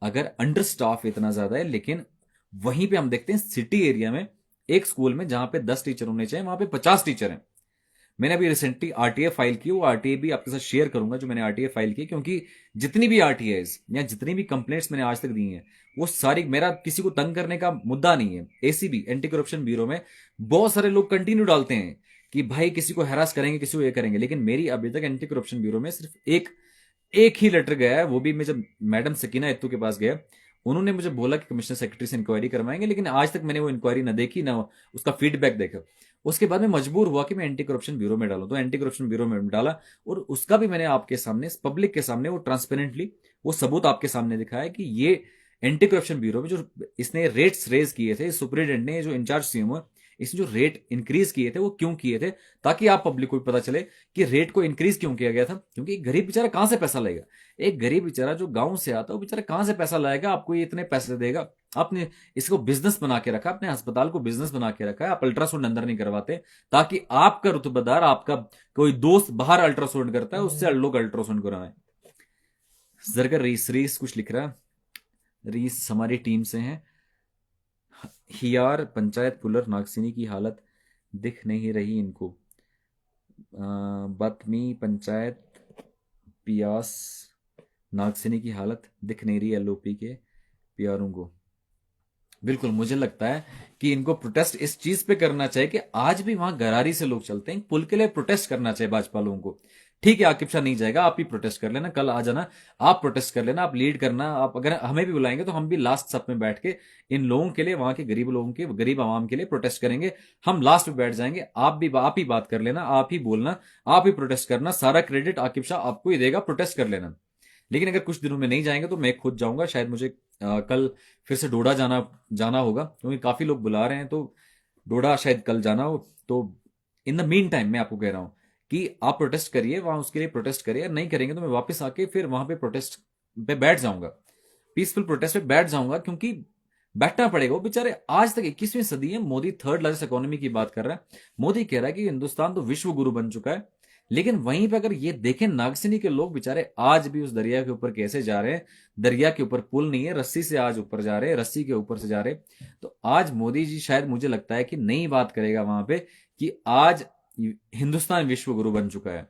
अगर अंडर स्टाफ इतना ज्यादा है, लेकिन वहीं पे हम देखते हैं सिटी एरिया में एक स्कूल में जहां पे 10 टीचर होने चाहिए वहां पे 50 टीचर हैं। मैंने अभी रिसेंटली आरटीए फाइल की, वो आरटीए भी आपके साथ शेयर करूंगा जो मैंने आरटीए फाइल की, क्योंकि जितनी भी आरटीए या जितनी भी कंप्लेंट्स मैंने आज तक दी हैं, वो सारी, मेरा किसी को तंग करने का मुद्दा नहीं है। एसीबी, एंटी करप्शन ब्यूरो में बहुत सारे लोग कंटिन्यू डालते हैं कि भाई किसी को हैरास करेंगे, किसी को ये करेंगे, लेकिन मेरी अभी तक एंटी करप्शन ब्यूरो में सिर्फ एक एक ही लेटर गया है। वो भी मैं जब मैडम सकीना इत्तू के पास गया, उन्होंने मुझे बोला कि कमिश्नर सेक्रेटरी से इंक्वायरी करवाएंगे, लेकिन आज तक मैंने वो इंक्वायरी ना देखी ना उसका फीडबैक देखा। उसके बाद मैं मजबूर हुआ कि मैं एंटी करप्शन ब्यूरो में डालूं, तो एंटी करप्शन ब्यूरो में डाला। और उसका भी मैंने आपके सामने, पब्लिक के सामने, वो ट्रांसपेरेंटली वो सबूत आपके सामने दिखाया कि ये एंटी करप्शन ब्यूरो में जो इसने रेट्स रेज किए थे, सुप्रीडेंट ने, जो इंचार्ज सीएम है, इसने जो रेट इंक्रीज किए थे वो क्यों किए थे, ताकि आप पब्लिक को भी पता चले कि रेट को इंक्रीज क्यों किया गया था। क्योंकि एक गरीब बेचारा कहां से पैसा लाएगा? एक गरीब बेचारा जो गांव से आता है वो बेचारा कहां से पैसा लाएगा? आपको ये इतने पैसे देगा? आपने इसको बिजनेस बना के रखा, अपने अस्पताल को बिजनेस बना के रखा है। आप अल्ट्रासाउंड अंदर नहीं करवाते ताकि आपका रुतबेदार, आपका कोई दोस्त बाहर अल्ट्रासाउंड करता है, उससे लोग अल्ट्रासाउंड कराएं। जरगर रीस रीस कुछ लिख रहा है, रीस हमारी टीम से हैं। हियार पंचायत पुलर नागसिनी की हालत दिख नहीं रही इनको। बतमी पंचायत पियास नागसिनी की हालत दिख नहीं रही एलओपी के पियारों को। बिल्कुल, मुझे लगता है कि इनको प्रोटेस्ट इस चीज पे करना चाहिए कि आज भी वहां गरारी से लोग चलते हैं, पुल के लिए प्रोटेस्ट करना चाहिए भाजपा लोगों को। ठीक है, आकिब शाह नहीं जाएगा, आप ही प्रोटेस्ट कर लेना, कल आ जाना, आप प्रोटेस्ट कर लेना, आप लीड करना। आप अगर हमें भी बुलाएंगे तो हम भी लास्ट सब में बैठ के इन लोगों के लिए, वहां के गरीब लोगों के, गरीब आवाम के लिए प्रोटेस्ट करेंगे। हम लास्ट में बैठ जाएंगे, आप ही बात कर लेना, आप ही बोलना, आप ही प्रोटेस्ट करना, सारा क्रेडिट आकिब शाह आपको ही देगा, प्रोटेस्ट कर लेना। लेकिन अगर कुछ दिनों में नहीं जाएंगे तो मैं खुद जाऊंगा, शायद मुझे कल फिर से डोडा जाना जाना होगा, क्योंकि काफी लोग बुला रहे हैं, तो डोडा शायद कल जाना हो। तो इन द मीन टाइम मैं आपको कह रहा हूं कि आप प्रोटेस्ट करिए, वहां उसके लिए प्रोटेस्ट करिए, नहीं करेंगे तो मैं वापस आके फिर वहां पे प्रोटेस्ट पे बैठ जाऊंगा, पीसफुल प्रोटेस्ट पे बैठ जाऊंगा, क्योंकि बैठना पड़ेगा। वो बेचारे आज तक 21वीं सदी है, मोदी थर्ड लार्जेस्ट इकोनॉमी की बात कर रहा है, मोदी कह रहा है कि हिंदुस्तान तो विश्व गुरु बन चुका है, लेकिन वहीं पे अगर ये देखें नागसिनी के लोग बेचारे आज भी उस दरिया के ऊपर कैसे जा रहे हैं। दरिया के ऊपर पुल नहीं है, रस्सी से आज ऊपर जा रहे हैं, रस्सी के ऊपर से जा रहे हैं। तो आज मोदी जी शायद, मुझे लगता है कि नई बात करेगा वहां पे कि आज हिंदुस्तान विश्व गुरु बन चुका है।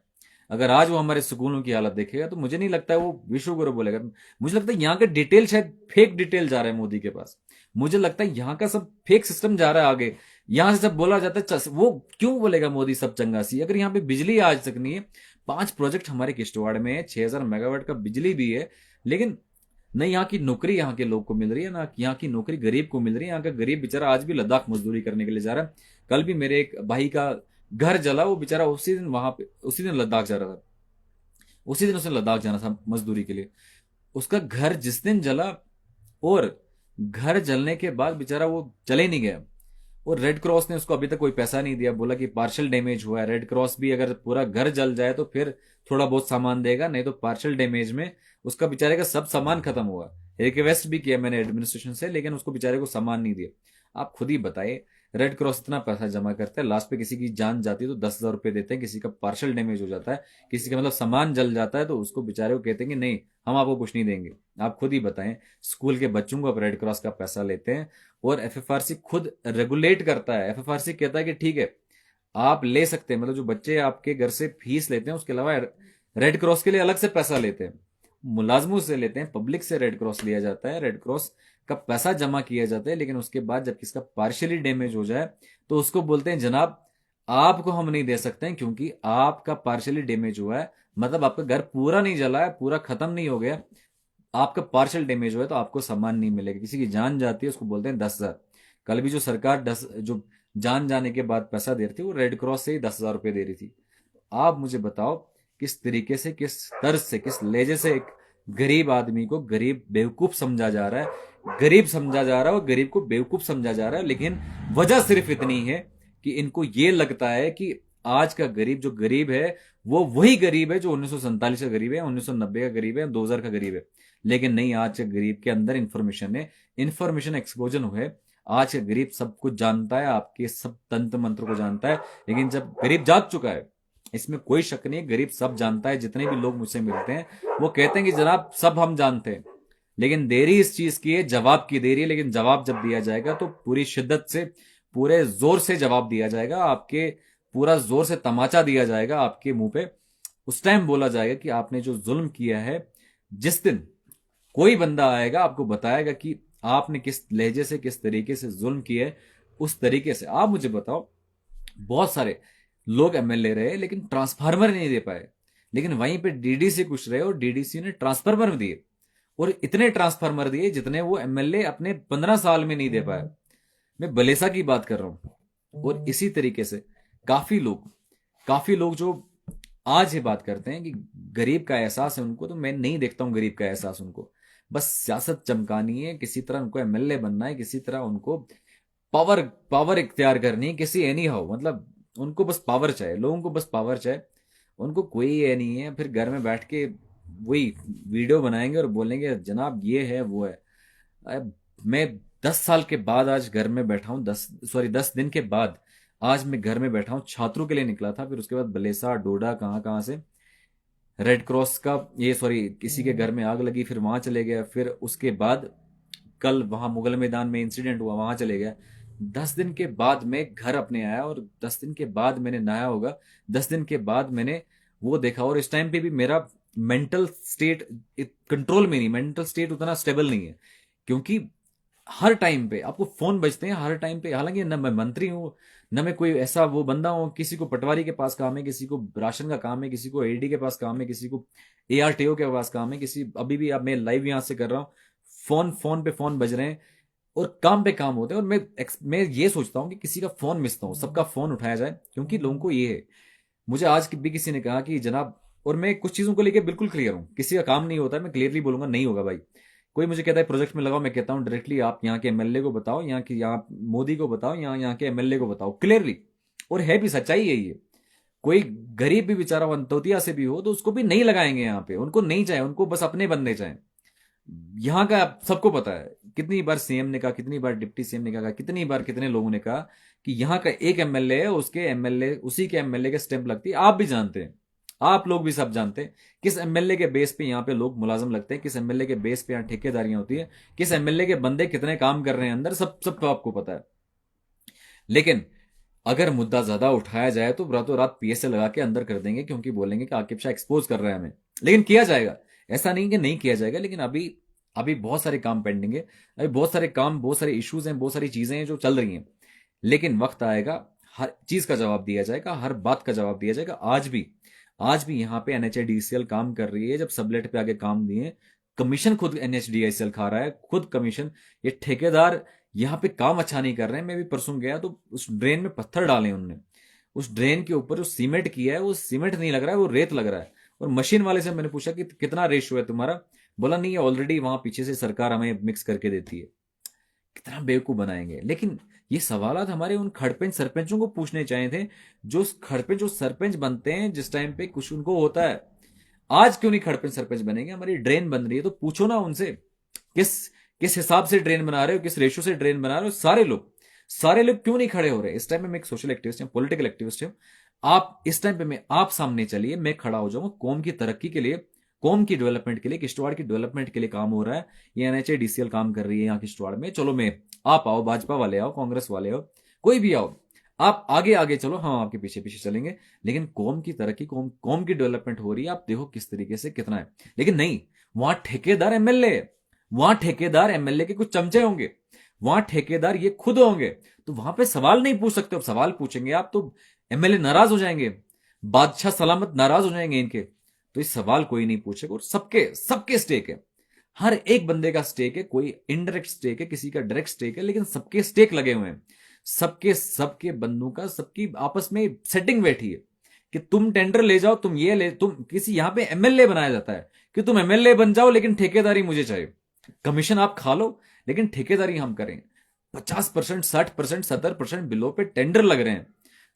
अगर आज वो हमारे स्कूलों की हालत देखेगा तो मुझे नहीं लगता है वो विश्व गुरु बोलेगा। मुझे लगता है यहाँ का डिटेल शायद फेक डिटेल जा रहा है मोदी के पास। मुझे लगता है यहाँ का सब फेक सिस्टम जा रहा है आगे। यहां से जब बोला जाता है वो क्यों बोलेगा मोदी सब चंगा सी, अगर यहाँ पे बिजली आज तक नहीं है। 5 प्रोजेक्ट हमारे किश्तवाड़ में है, 6000 मेगावाट का बिजली भी है, लेकिन न यहाँ की नौकरी यहाँ के लोग को मिल रही है, ना यहाँ की नौकरी गरीब को मिल रही है। यहाँ का गरीब बेचारा आज भी लद्दाख मजदूरी करने के लिए जा रहा है। कल भी मेरे एक भाई का घर जला, वो बेचारा उसी दिन वहां पे उसी दिन लद्दाख जा रहा था, उसी दिन उसने लद्दाख जाना था मजदूरी के लिए। उसका घर जिस दिन जला, और घर जलने के बाद बेचारा वो चले नहीं गया, और रेड क्रॉस ने उसको अभी तक कोई पैसा नहीं दिया। बोला कि पार्शियल डैमेज हुआ है, रेड क्रॉस भी अगर पूरा घर जल जाए तो फिर थोड़ा बहुत सामान देगा, नहीं तो पार्शियल डैमेज में उसका बेचारे का सब सामान खत्म हुआ। रिक्वेस्ट भी किया मैंने एडमिनिस्ट्रेशन से, लेकिन उसको बेचारे को सामान नहीं दिया। आप खुद ही बताइए, रेड क्रॉस इतना पैसा जमा करता है, लास्ट पे किसी की जान जाती है तो 10,000 रुपए देते हैं, किसी का पार्शियल डैमेज हो जाता है, किसी का मतलब सामान जल जाता है तो उसको बेचारे को कहते हैं कि नहीं हम आपको कुछ नहीं देंगे। आप खुद ही बताएं, स्कूल के बच्चों को आप रेड क्रॉस का पैसा लेते हैं, और एफएफआरसी खुद रेगुलेट करता है। एफएफआरसी कहता है कि ठीक है आप ले सकते हैं, मतलब जो बच्चे आपके घर से फीस लेते हैं उसके अलावा रेड क्रॉस के लिए अलग से पैसा लेते हैं, मुलाजमों से लेते हैं, पब्लिक से रेड क्रॉस लिया जाता है, रेड क्रॉस का पैसा जमा किया जाता है। लेकिन उसके बाद जब किसका पार्शियली डैमेज हो जाए तो उसको बोलते हैं जनाब आपको हम नहीं दे सकते हैं, क्योंकि आपका पार्शियली डैमेज हुआ है, मतलब आपका घर पूरा नहीं जला है, पूरा खत्म नहीं हो गया, आपका पार्शियल डैमेज हुआ है तो आपको सामान नहीं मिलेगा। किसी की जान जाती है उसको बोलते हैं 10,000। कल भी जो सरकार 10 जो जान जाने के बाद पैसा दे रही थी वो रेड क्रॉस से ही 10,000 रुपए दे रही थी। आप मुझे बताओ किस तरीके से, किस तर्ज से, किस लहजे से एक गरीब आदमी को गरीब बेवकूफ समझा जा रहा है, गरीब समझा जा रहा है और गरीब को बेवकूफ समझा जा रहा है। लेकिन वजह सिर्फ इतनी है कि इनको ये लगता है कि आज का गरीब जो गरीब है वो वही गरीब है जो 1947 का गरीब है, 1990 का गरीब है, 2000 का गरीब है। लेकिन नहीं, आज के गरीब के अंदर इंफॉर्मेशन है, इंफॉर्मेशन एक्सप्लोजन हुए। आज का गरीब सब कुछ जानता है, आपके सब तंत्र मंत्र को जानता है। लेकिन जब गरीब जाग चुका है, इसमें कोई शक नहीं है, गरीब सब जानता है। जितने भी लोग मुझसे मिलते हैं वो कहते हैं कि जनाब सब हम जानते हैं, लेकिन देरी इस चीज की है, जवाब की देरी है। लेकिन जवाब जब दिया जाएगा तो पूरी शिद्दत से, पूरे जोर से जवाब दिया जाएगा, आपके पूरा जोर से तमाचा दिया जाएगा आपके मुंह पे। उस टाइम बोला जाएगा कि आपने जो जुल्म किया है, जिस दिन कोई बंदा आएगा आपको बताएगा कि आपने किस लहजे से, किस तरीके से जुल्म किया है, उस तरीके से। आप मुझे बताओ, बहुत सारे लोग एमएलए रहे लेकिन ट्रांसफार्मर नहीं दे पाए, लेकिन वहीं पे डीडीसी कुछ रहे और डीडीसी ने ट्रांसफार्मर दिए, और इतने ट्रांसफार्मर दिए जितने वो एमएलए अपने 15 साल में नहीं दे पाए। मैं बलेसा की बात कर रहा हूं। और इसी तरीके से काफी लोग जो आज ये बात करते हैं कि गरीब का एहसास है उनको, तो मैं नहीं देखता हूं गरीब का एहसास उनको। बस सियासत चमकानी है, किसी तरह उनको एमएलए बनना है, किसी तरह उनको पावर पावर इख्तियार करनी है, किसी एनी हाउ, मतलब उनको बस पावर चाहिए, लोगों को बस पावर चाहिए, उनको कोई ये नहीं है। फिर घर में बैठ के वही वीडियो बनाएंगे और बोलेंगे जनाब ये है वो है। मैं 10 साल के बाद आज घर में बैठा हूं, 10 दिन के बाद आज मैं घर में बैठा हूं, छात्रों के लिए निकला था, फिर उसके बाद बलेसा डोडा कहाँ कहाँ से रेड क्रॉस का किसी के घर में आग लगी, फिर वहां चले गया, फिर उसके बाद कल वहां मुगल मैदान में इंसिडेंट हुआ, वहां चले गया। 10 दिन के बाद मैं घर अपने आया, और 10 दिन के बाद मैंने नहाया होगा, 10 दिन के बाद मैंने वो देखा। और इस टाइम पे भी मेरा मेंटल स्टेट कंट्रोल में नहीं, मेंटल स्टेट उतना स्टेबल नहीं है, क्योंकि हर टाइम पे आपको फोन बजते हैं, हर टाइम पे। हालांकि न मैं मंत्री हूं, न मैं कोई ऐसा वो बंदा हूं, किसी को पटवारी के पास काम है, किसी को राशन का काम है, किसी को एडी के पास काम है, किसी को एआरटीओ के पास काम है, किसी अभी भी अब मैं लाइव यहां से कर रहा हूं, फोन फोन पे फोन बज रहे हैं और काम पे काम होते हैं। और मैं ये सोचता हूं कि किसी का फोन मिस ना हो, सबका फोन उठाया जाए, क्योंकि लोगों को ये है। मुझे आज भी किसी ने कहा कि जनाब, और मैं कुछ चीजों को लेकर बिल्कुल क्लियर हूं, किसी का काम नहीं होता है, मैं क्लियरली बोलूंगा नहीं होगा भाई। कोई मुझे कहता है प्रोजेक्ट में लगाओ, मैं कहता हूं डायरेक्टली आप यहाँ के एमएलए को बताओ, यहाँ मोदी को बताओ, यहाँ के एमएलए को बताओ क्लियरली। और है भी, सच्चाई है ये। कोई गरीब भी बेचारा वंतोतिया से भी हो तो उसको भी नहीं लगाएंगे यहाँ पे, उनको नहीं चाहे, उनको बस अपने बंदे चाहे। यहाँ का सबको पता है, कितनी बार सीएम ने कहा, कितनी बार डिप्टी सीएम ने कहा, कितनी बार कितने लोगों ने कहा कि यहाँ का एक एमएलए है, उसके एमएलए उसी के एमएलए के स्टैंप लगती है। आप भी जानते हैं, आप लोग भी सब जानते हैं किस एमएलए के बेस पे यहाँ पे लोग मुलाजिम लगते हैं, किस एमएलए के बेस पे यहाँ ठेकेदारियां होती है, किस एमएलए के बंदे कितने काम कर रहे हैं अंदर, सब सब तो आपको पता है। लेकिन अगर मुद्दा ज्यादा उठाया जाए तो रातों रात पीएसए लगा के अंदर कर देंगे, क्योंकि बोलेंगे कि आकिब शाह एक्सपोज कर रहा है हमें। लेकिन किया जाएगा, ऐसा नहीं कि नहीं किया जाएगा, लेकिन अभी अभी बहुत सारे काम पेंडिंग है। अभी बहुत सारे काम, बहुत सारे इश्यूज हैं, बहुत सारी चीजें हैं जो चल रही हैं। लेकिन वक्त आएगा, हर चीज का जवाब दिया जाएगा, हर बात का जवाब दिया जाएगा। आज भी यहाँ पे एनएचएडीसीएल काम कर रही है। जब सबलेट पे आगे काम दिए, कमीशन खुद एनएचडीसीएल खा रहा है, खुद कमीशन। ये ठेकेदार यहाँ पे काम अच्छा नहीं कर रहे हैं। मैं भी परसों गया तो उस ड्रेन में पत्थर डाले उन्होंने। उस ड्रेन के ऊपर जो सीमेंट किया है वो सीमेंट नहीं लग रहा है, वो रेत लग रहा है। और मशीन वाले से मैंने पूछा कि कितना रेशो है तुम्हारा, बोला नहीं है, ऑलरेडी वहां पीछे से सरकार हमें मिक्स करके देती है। कितना बेवकूफ बनाएंगे। लेकिन ये सवालात हमारे उन खड़पेंच सरपंचों को पूछने चाहिए थे, जो खड़पेंच जो सरपंच बनते हैं जिस टाइम पे कुछ उनको होता है। आज क्यों नहीं खड़पेंच सरपंच बनेंगे? हमारी ड्रेन बन रही है तो पूछो ना उनसे, किस किस हिसाब से ड्रेन बना रहे हो, किस रेशो से ड्रेन बना रहे हो। सारे लोग क्यों नहीं खड़े हो रहे? इस टाइम में मैं एक सोशल एक्टिविस्ट हूं, पॉलिटिकल एक्टिविस्ट हूं। आप इस टाइम पे मैं आप सामने चलिए, मैं खड़ा हो जाऊंगा कौम की तरक्की के लिए, कौम की डेवलपमेंट के लिए, किश्तवाड़ की डेवलपमेंट के लिए काम हो रहा है। ये एनएचएडीसीएल काम कर रही है यहाँ किश्तवाड़ में। चलो मैं, आप आओ, भाजपा वाले आओ, कांग्रेस वाले आओ, कोई भी आओ, आप आगे आगे चलो, हम आपके पीछे पीछे चलेंगे। लेकिन कौम की तरक्की, कौम की डेवलपमेंट हो रही है, आप देखो किस तरीके से, कितना है। लेकिन नहीं, वहां ठेकेदार एमएलए, वहां ठेकेदार एमएलए के कुछ चमचे होंगे, वहां ठेकेदार ये खुद होंगे। तो वहां पे सवाल नहीं पूछ सकते। अब सवाल पूछेंगे आप तो एमएलए नाराज हो जाएंगे, बादशाह सलामत नाराज हो जाएंगे इनके। तो इस सवाल कोई नहीं पूछेगा। और सबके सबके स्टेक है, हर एक बंदे का स्टेक है। कोई इनडायरेक्ट स्टेक है, किसी का डायरेक्ट स्टेक है, लेकिन सबके स्टेक लगे हुए हैं। सबके सबके बंदों का, सबकी आपस में सेटिंग बैठी है कि तुम टेंडर ले जाओ, तुम ये ले, तुम किसी यहां पे एमएलए बनाया जाता है कि तुम एमएलए बन जाओ, लेकिन ठेकेदारी मुझे चाहिए। कमीशन आप खा लो, लेकिन ठेकेदारी हम करें। 50%, 60%, 70% बिलो पे टेंडर लग रहे हैं।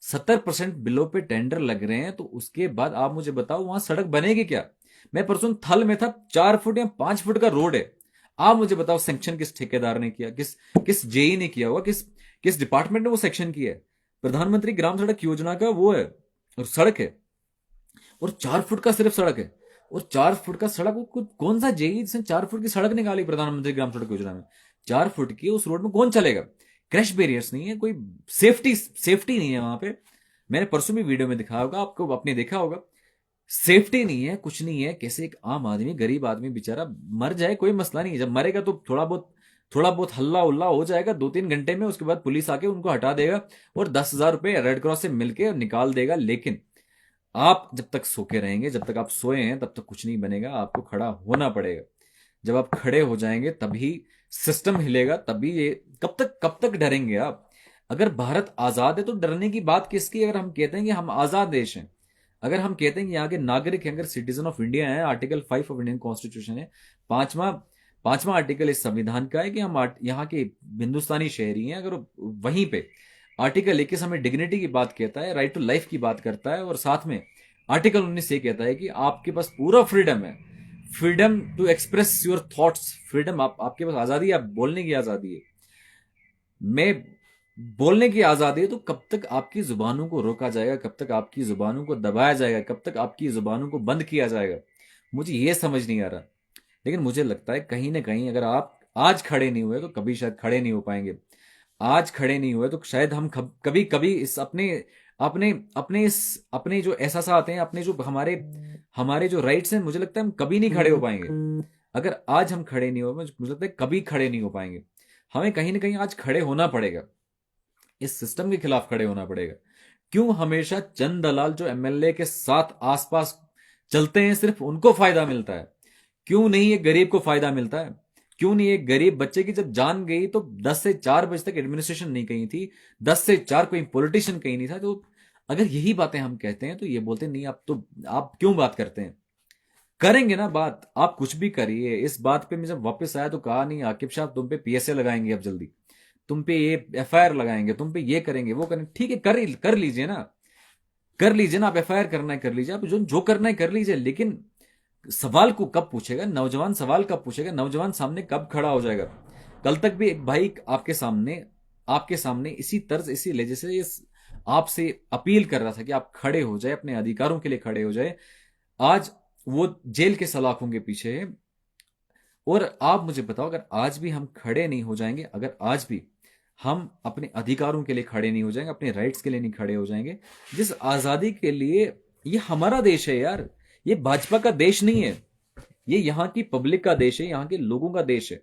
70% बिलो पे टेंडर लग रहे हैं, तो उसके बाद आप मुझे बताओ वहां सड़क बनेगी क्या? मैं परसों थल में था, 4 फुट या 5 फुट का रोड है। आप मुझे बताओ सेक्शन किस ठेकेदार ने किया, किस किस जेई ने किया होगा, किस किस डिपार्टमेंट ने वो सेक्शन किया है? प्रधानमंत्री ग्राम सड़क योजना का वो है, और सड़क है, और 4 फुट का सिर्फ सड़क है। और 4 फुट का सड़क, वो कौन सा जेई जिसने 4 फुट की सड़क निकाली प्रधानमंत्री ग्राम सड़क योजना में? 4 फुट की उस रोड में कौन चलेगा? क्रैश बैरियर्स नहीं है, कोई सेफ्टी सेफ्टी नहीं है वहां पे। मैंने परसों भी वीडियो में दिखाया होगा आपको, आपने देखा होगा। सेफ्टी नहीं है, कुछ नहीं है। कैसे एक आम आदमी, गरीब आदमी बेचारा मर जाए, कोई मसला नहीं है। जब मरेगा तो थोड़ा बहुत हल्ला उल्ला हो जाएगा 2-3 घंटे में, उसके बाद पुलिस आके उनको हटा देगा और 10,000 रुपए रेड क्रॉस से मिलके निकाल देगा। लेकिन आप जब तक सो के रहेंगे, जब तक आप सोए हैं, तब तक कुछ नहीं बनेगा। आपको खड़ा होना पड़ेगा। जब आप खड़े हो जाएंगे तभी सिस्टम हिलेगा, तभी ये। कब तक डरेंगे आप? अगर भारत आजाद है तो डरने की बात किसकी? अगर हम कहते हैं कि हम आजाद देश हैं, अगर हम कहते हैं कि यहाँ के नागरिक हैं, अगर सिटीजन ऑफ इंडिया है, आर्टिकल 5 ऑफ इंडियन कॉन्स्टिट्यूशन है, पांचवा पांचवा आर्टिकल इस संविधान का है कि हम यहाँ के हिंदुस्तानी शहरी हैं। अगर वहीं पे आर्टिकल 21 हमें डिग्निटी की बात कहता है, राइट टू लाइफ की बात करता है, और साथ में आर्टिकल 19 ये कहता है कि आपके पास पूरा फ्रीडम है, freedom to express your thoughts, freedom, आपके पास आजादी है, आप बोलने की आजादी है। मैं बोलने की आजादी है, तो कब तक आपकी जुबानों को रोका जाएगा, कब तक आपकी जुबानों को दबाया जाएगा, कब तक आपकी जुबानों को बंद किया जाएगा? मुझे ये समझ नहीं आ रहा। लेकिन मुझे लगता है कहीं ना कहीं अगर आप आज खड़े नहीं हुए तो कभी शायद खड़े नहीं हो पाएंगे। आज खड़े नहीं हुए तो शायद हम कभी कभी इस अपने अपने अपने इस अपने जो एहसास आते हैं, अपने जो हमारे हमारे जो राइट्स हैं, मुझे लगता है हम कभी नहीं खड़े हो पाएंगे। अगर आज हम खड़े नहीं हो, मुझे लगता है कभी खड़े नहीं हो पाएंगे। हमें कहीं ना कहीं आज खड़े होना पड़ेगा, इस सिस्टम के खिलाफ खड़े होना पड़ेगा। क्यों हमेशा चंद दलाल जो एमएलए के साथ आसपास चलते हैं, सिर्फ उनको फायदा मिलता है? क्यों नहीं एक गरीब को फायदा मिलता है? क्यों नहीं एक गरीब बच्चे की जब जान गई तो 10 से 4 बजे तक एडमिनिस्ट्रेशन नहीं कही थी, 10 से 4 कोई पॉलिटिशियन कहीं नहीं था। तो अगर यही बातें हम कहते हैं तो ये बोलते नहीं, आप क्यों बात करते हैं? करेंगे ना बात, आप कुछ भी करिए। इस बात पे मैं जब वापस आया तो कहा नहीं आकिब शाह तुम पे पीएसए लगाएंगे, अब जल्दी तुम पे ये एफआईआर लगाएंगे, तुम पे ये करेंगे, वो करेंगे। ठीक है, कर लीजिए ना, कर लीजिए ना, आप एफआईआर करना है कर लीजिए, आप जो जो करना है कर लीजिए। लेकिन सवाल को कब पूछेगा नौजवान? सवाल कब पूछेगा नौजवान? सामने कब खड़ा हो जाएगा? कल तक भी एक भाई आपके सामने इसी तर्ज, इसी लहजे से आपसे अपील कर रहा था कि आप खड़े हो जाए, अपने अधिकारों के लिए खड़े हो जाए। आज वो जेल के सलाखों के पीछे है। और आप मुझे बताओ, अगर आज भी हम खड़े नहीं हो जाएंगे, अगर आज भी हम अपने अधिकारों के लिए खड़े नहीं हो जाएंगे, अपने राइट्स के लिए नहीं खड़े हो जाएंगे, जिस आजादी के लिए, ये हमारा देश है यार, ये भाजपा का देश नहीं है, ये यहाँ की पब्लिक का देश है, यहाँ के लोगों का देश है।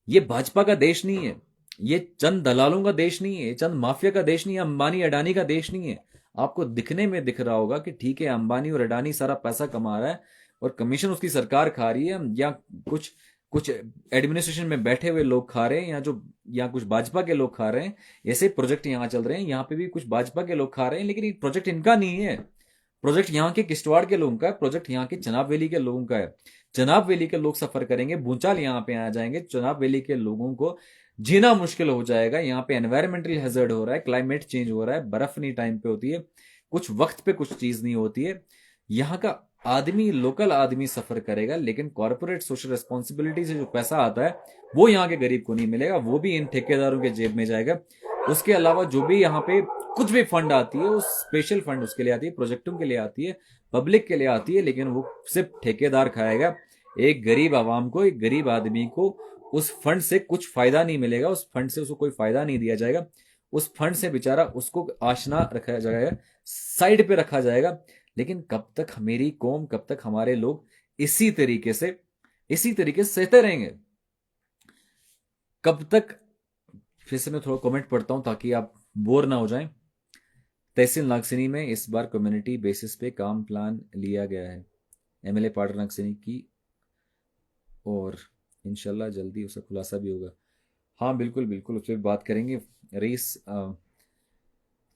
ये भाजपा का देश नहीं है, ये चंद दलालों का देश नहीं है, चंद माफिया का देश नहीं है, अंबानी अडानी का देश नहीं है। आपको दिखने में दिख रहा होगा कि ठीक है, अंबानी और अडानी सारा पैसा कमा रहा है और कमीशन उसकी सरकार खा रही है, या कुछ कुछ एडमिनिस्ट्रेशन में बैठे हुए लोग खा रहे हैं, या जो या कुछ भाजपा के लोग खा रहे हैं। ऐसे प्रोजेक्ट यहाँ चल रहे हैं, यहाँ पे भी कुछ भाजपा के लोग खा रहे हैं, लेकिन ये प्रोजेक्ट इनका नहीं है। प्रोजेक्ट यहाँ के किश्तवाड़ के लोगों का है, प्रोजेक्ट यहाँ के चनाब वैली के लोगों का है। चनाब वैली के लोग सफर करेंगे, भूचाल यहाँ पे आ जाएंगे, चनाब वैली के लोगों को जीना मुश्किल हो जाएगा। यहाँ पे एनवायरमेंटल हैजर्ड हो रहा है, क्लाइमेट चेंज हो रहा है, बर्फ नहीं टाइम पे होती है, कुछ वक्त पे कुछ चीज नहीं होती है। यहाँ का आदमी, लोकल आदमी सफर करेगा, लेकिन कॉर्पोरेट सोशल रिस्पॉन्सिबिलिटी से जो पैसा आता है वो यहाँ के गरीब को नहीं मिलेगा, वो भी इन ठेकेदारों के जेब में जाएगा। उसके अलावा जो भी यहाँ पे कुछ भी फंड आती है, वो स्पेशल फंड उसके लिए आती है, प्रोजेक्टों के लिए आती है, पब्लिक के लिए आती है, लेकिन वो सिर्फ ठेकेदार खाएगा। एक गरीब आवाम को, एक गरीब आदमी को उस फंड से कुछ फायदा नहीं मिलेगा, उस फंड से उसको कोई फायदा नहीं दिया जाएगा। उस फंड से बेचारा उसको आशना रखा जाएगा, साइड पे रखा जाएगा। लेकिन कब तक मेरी कौम, कब तक हमारे लोग इसी तरीके से सहते रहेंगे? कब तक? फिर से मैं थोड़ा कमेंट पढ़ता हूं ताकि आप बोर ना हो जाएं। तहसील नागसिनी में इस बार कम्युनिटी बेसिस पे काम प्लान लिया गया है एमएलए पार्टनर नागसिनी की, और इंशाल्लाह जल्दी उसका खुलासा भी होगा। हाँ बिल्कुल बिल्कुल, उस पर बात करेंगे रईस।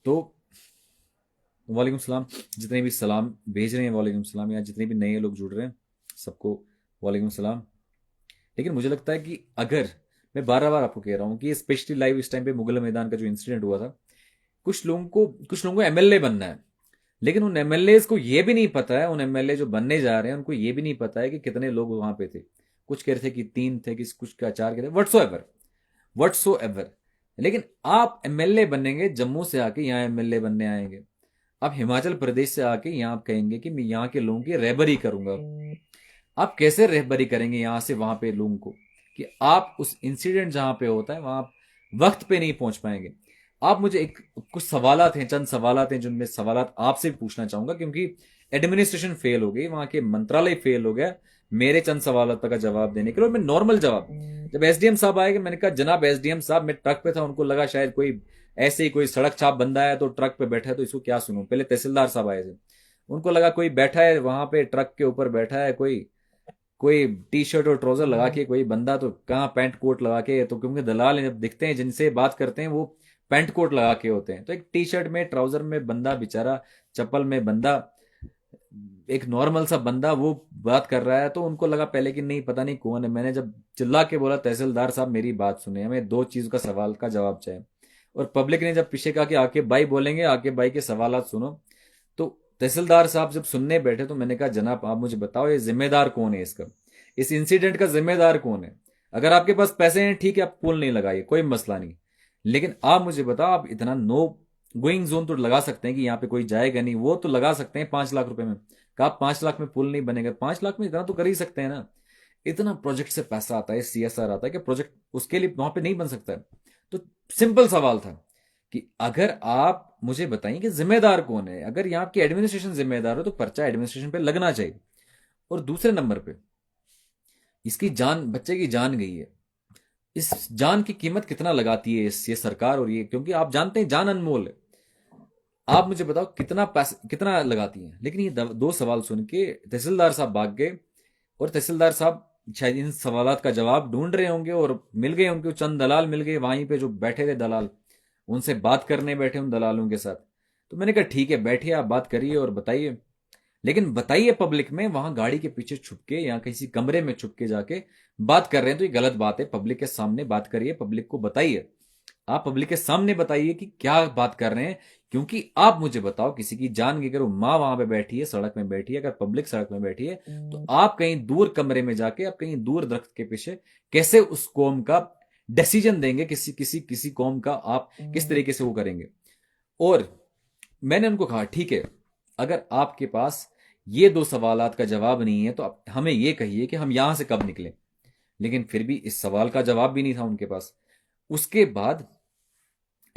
तो वालेकुम सलाम, जितने भी सलाम भेज रहे हैं वालेकुम सलाम, या जितने भी नए लोग जुड़ रहे हैं सबको वालेकुम सलाम। लेकिन मुझे लगता है कि अगर, मैं बार बार आपको कह रहा हूं कि स्पेशली लाइव इस टाइम पे मुगल मैदान का जो इंसिडेंट हुआ था, कुछ लोगों को एमएलए बनना है, लेकिन उन एमएलए को ये भी नहीं पता है, उन एमएलए जो बनने जा रहे हैं उनको ये भी नहीं पता है कि कितने लोग वहां पे थे। कुछ कह रहे थे कि 3 थे, कुछ का 4 के थे, व्हाट्सो एवर। लेकिन आप एमएलए बनेंगे जम्मू से आके यहाँ एमएलए बनने आएंगे, आप हिमाचल प्रदेश से आके यहाँ आप कहेंगे कि मैं यहाँ के लोगों की रहबरी करूंगा। आप कैसे रहबरी करेंगे यहाँ से वहां पे लोगों को, कि आप उस इंसिडेंट जहां पे होता है वहां वक्त पे नहीं पहुंच पाएंगे। आप मुझे कुछ सवालात हैं, चंद सवालात हैं जिनमें सवालात आपसे पूछना चाहूंगा, क्योंकि एडमिनिस्ट्रेशन फेल हो गई, वहां के मंत्रालय फेल हो गया मेरे चंद सवालों का जवाब देने के लिए। मैं नॉर्मल जवाब, जब एसडीएम साहब आए, मैंने कहा जनाब एसडीएम साहब, मैं ट्रक पे था, उनको लगा शायद कोई ऐसे ही कोई सड़क छाप बंदा है तो ट्रक पे बैठा है, तो इसको क्या सुनूं। पहले तहसीलदार साहब आए थे, उनको लगा कोई बैठा है वहां पे ट्रक के ऊपर बैठा है, कोई कोई टी शर्ट और ट्राउजर लगा के कोई बंदा, तो कहाँ पैंट कोट लगा के, तो क्योंकि दलाल जब दिखते हैं जिनसे बात करते हैं वो पैंट कोट लगा के होते हैं, तो एक टी शर्ट में ट्राउजर में बंदा बेचारा, चप्पल में बंदा, एक नॉर्मल सा बंदा वो बात कर रहा है, तो उनको लगा पहले कि नहीं पता नहीं कौन है। मैंने जब चिल्ला के बोला तहसीलदार साहब मेरी बात सुने, हमें 2 चीज का सवाल का जवाब चाहिए, और पब्लिक ने जब पीछे कहा कि आके भाई बोलेंगे, आके भाई के सवाल सुनो, तो तहसीलदार साहब जब सुनने बैठे तो मैंने कहा जनाब आप मुझे बताओ ये जिम्मेदार कौन है, इसका, इस इंसिडेंट का जिम्मेदार कौन है? अगर आपके पास पैसे हैं ठीक है, आप पुल नहीं लगाइए, कोई मसला नहीं, लेकिन आप मुझे बताओ, आप इतना नो गोइंग जोन तो लगा सकते हैं कि यहाँ पे कोई जाएगा नहीं, वो तो लगा सकते हैं 5 लाख रुपए में। कहा 5 लाख में पुल नहीं बनेगा, 5 लाख में इतना तो कर ही सकते हैं ना। इतना प्रोजेक्ट से पैसा आता है, सीएसआर आता है, कि प्रोजेक्ट उसके लिए वहां पे नहीं बन सकता है। तो सिंपल सवाल था कि अगर आप मुझे बताइए कि जिम्मेदार कौन है, अगर यहाँ की एडमिनिस्ट्रेशन जिम्मेदार हो तो पर्चा एडमिनिस्ट्रेशन पे लगना चाहिए। और दूसरे नंबर पे इसकी जान, बच्चे की जान गई है, इस जान की कीमत कितना लगाती है ये सरकार, और ये क्योंकि आप जानते हैं जान अनमोल है। आप मुझे बताओ कितना पैसा कितना लगाती है। लेकिन ये 2 सवाल सुन के तहसीलदार साहब भाग गए, और तहसीलदार साहब शायद इन सवालात का जवाब ढूंढ रहे होंगे, और मिल गए उनको, चंद दलाल मिल गए वहीं पे जो बैठे थे दलाल, उनसे बात करने बैठे उन दलालों के साथ। तो मैंने कहा ठीक है बैठिए, आप बात करिए और बताइए, लेकिन बताइए पब्लिक में, वहां गाड़ी के पीछे छुप के या किसी कमरे में छुप के जाके बात कर रहे हैं तो ये गलत बात है। पब्लिक के सामने बात करिए, पब्लिक को बताइए, आप पब्लिक के सामने बताइए कि क्या बात कर रहे हैं। क्योंकि आप मुझे बताओ, किसी की जान की, अगर वो माँ वहां पे बैठी है, सड़क में बैठी है, अगर पब्लिक सड़क में बैठी है, तो आप कहीं दूर कमरे में जाके, आप कहीं दूर दरख्त के पीछे कैसे उस कौम का डिसीजन देंगे, किसी किसी किसी कौम का आप किस तरीके से वो करेंगे। और मैंने उनको कहा ठीक है, अगर आपके पास ये 2 सवालात का जवाब नहीं है तो आप हमें ये कहिए कि हम यहां से कब निकलें। लेकिन फिर भी इस सवाल का जवाब भी नहीं था उनके पास। उसके बाद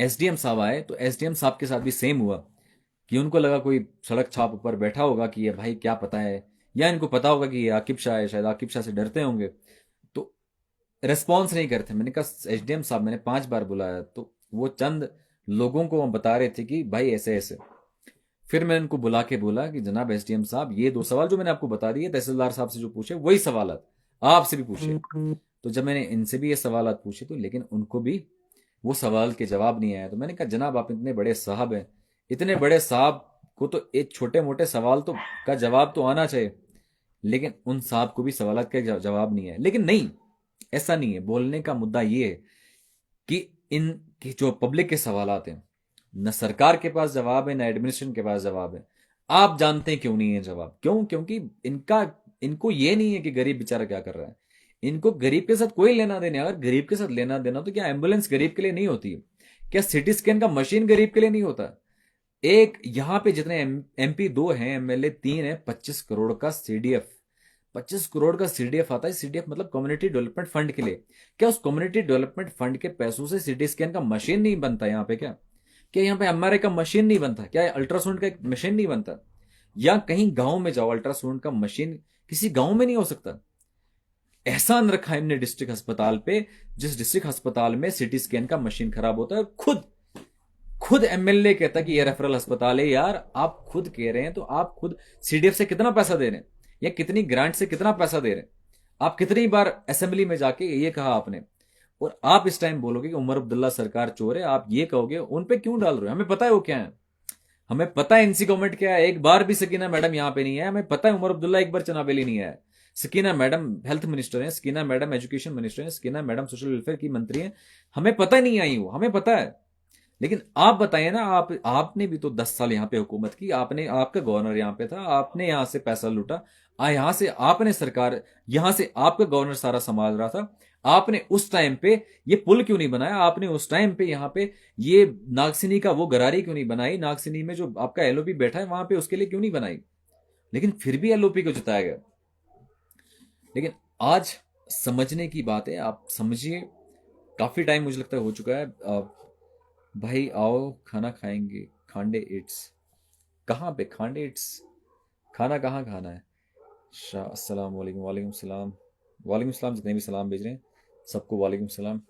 एसडीएम साहब आए तो एसडीएम साहब के साथ भी सेम हुआ कि उनको लगा कोई सड़क छाप ऊपर बैठा होगा कि ये भाई क्या पता है, या इनको पता होगा कि ये आकिब शाह है, शायद आकिब शाह से डरते होंगे, तो रेस्पॉन्स नहीं करते। मैंने कहा एसडीएम साहब, मैंने 5 बार बुलाया तो वो चंद लोगों को हम बता रहे थे कि भाई ऐसे ऐसे। फिर मैंने उनको बुला के बोला कि जनाब एसडीएम साहब, ये 2 सवाल जो मैंने आपको बता दिए तहसीलदार साहब से जो पूछे वही सवाल आपसे भी पूछे। तो जब मैंने इनसे भी ये सवाल पूछे तो लेकिन उनको भी वो सवाल के जवाब नहीं आया। तो मैंने कहा जनाब आप इतने बड़े साहब हैं, इतने बड़े साहब को तो एक छोटे मोटे सवाल तो का जवाब तो आना चाहिए, लेकिन उन साहब को भी सवाल का जवाब नहीं है। लेकिन नहीं, ऐसा नहीं है। बोलने का मुद्दा ये है कि इन की जो पब्लिक के सवाल हैं, न सरकार के पास जवाब है, न एडमिनिस्ट्रेशन के पास जवाब है। आप जानते हैं क्यों नहीं है जवाब? क्यों? क्योंकि इनको ये नहीं है कि गरीब बेचारा क्या कर रहा है। इनको गरीब के साथ कोई लेना देना। अगर गरीब के साथ लेना देना तो क्या एम्बुलेंस गरीब के लिए नहीं होती है? क्या सीटी स्कैन का मशीन गरीब के लिए नहीं होता? एक यहां पे जितने एमपी 2 हैं, एमएलए 3 है, 25 करोड़ का सीडीएफ, 25 करोड़ का सीडीएफ आता है। सीडीएफ मतलब कम्युनिटी डेवलपमेंट फंड के लिए। क्या उस कम्युनिटी डेवलपमेंट फंड के पैसों से सीटी स्कैन का मशीन नहीं बनता यहाँ पे? क्या यहाँ पे एमआरआई का मशीन नहीं बनता? क्या अल्ट्रासाउंड का एक मशीन नहीं बनता? या कहीं गांव में जाओ, अल्ट्रासाउंड का मशीन किसी गांव में नहीं हो सकता? एहसान रखा है हमने डिस्ट्रिक्ट अस्पताल पे, जिस डिस्ट्रिक्ट अस्पताल में सीटी स्कैन का मशीन खराब होता है। खुद खुद एमएलए कहता कि ये रेफरल अस्पताल है। यार आप खुद कह रहे हैं तो आप खुद सीडीएफ से कितना पैसा दे रहे हैं, या कितनी ग्रांट से कितना पैसा दे रहे हैं? आप कितनी बार असेंबली में जाके ये कहा आपने, और आप इस टाइम बोलोगे कि उमर अब्दुल्ला सरकार चोर है, आप ये कहोगे। उन पे क्यों डाल रहे हो? हमें पता है वो क्या है, हमें पता है एनसी गवर्नमेंट क्या है। एक बार भी सकीना मैडम यहाँ पे नहीं है। हमें पता है उमर अब्दुल्ला एक बार चनावेली नहीं है। सकीना मैडम हेल्थ मिनिस्टर है, सकीना मैडम एजुकेशन मिनिस्टर है, सकीना मैडम सोशल वेलफेयर की मंत्री है। हमें पता नहीं आई वो, हमें पता है। लेकिन आप बताइए ना, आपने भी तो 10 साल यहाँ पे हुकूमत की। आपने, आपका गवर्नर यहाँ पे था, आपने यहाँ से पैसा लूटा। यहाँ से आपने सरकार, यहाँ से आपका गवर्नर सारा संभाल रहा था। आपने उस टाइम पे ये पुल क्यों नहीं बनाया? आपने उस टाइम पे यहाँ पे ये नागसिनी का वो गरारी क्यों नहीं बनाई? नागसिनी में जो आपका एलओपी बैठा है वहां पे उसके लिए क्यों नहीं बनाई? लेकिन फिर भी एलओपी को जिताया गया। लेकिन आज समझने की बात है, आप समझिए। काफी टाइम मुझे लगता है हो चुका है। भाई आओ खाना खाएंगे, खांडे इट्स। कहाँ पे खांडे इट्स? खाना कहाँ खाना है? अस्सलाम वालेकुम। वालेकुम सलाम। वालेकुम सलाम। जितने भी सलाम भेज रहे हैं सबको वालेकुम सलाम।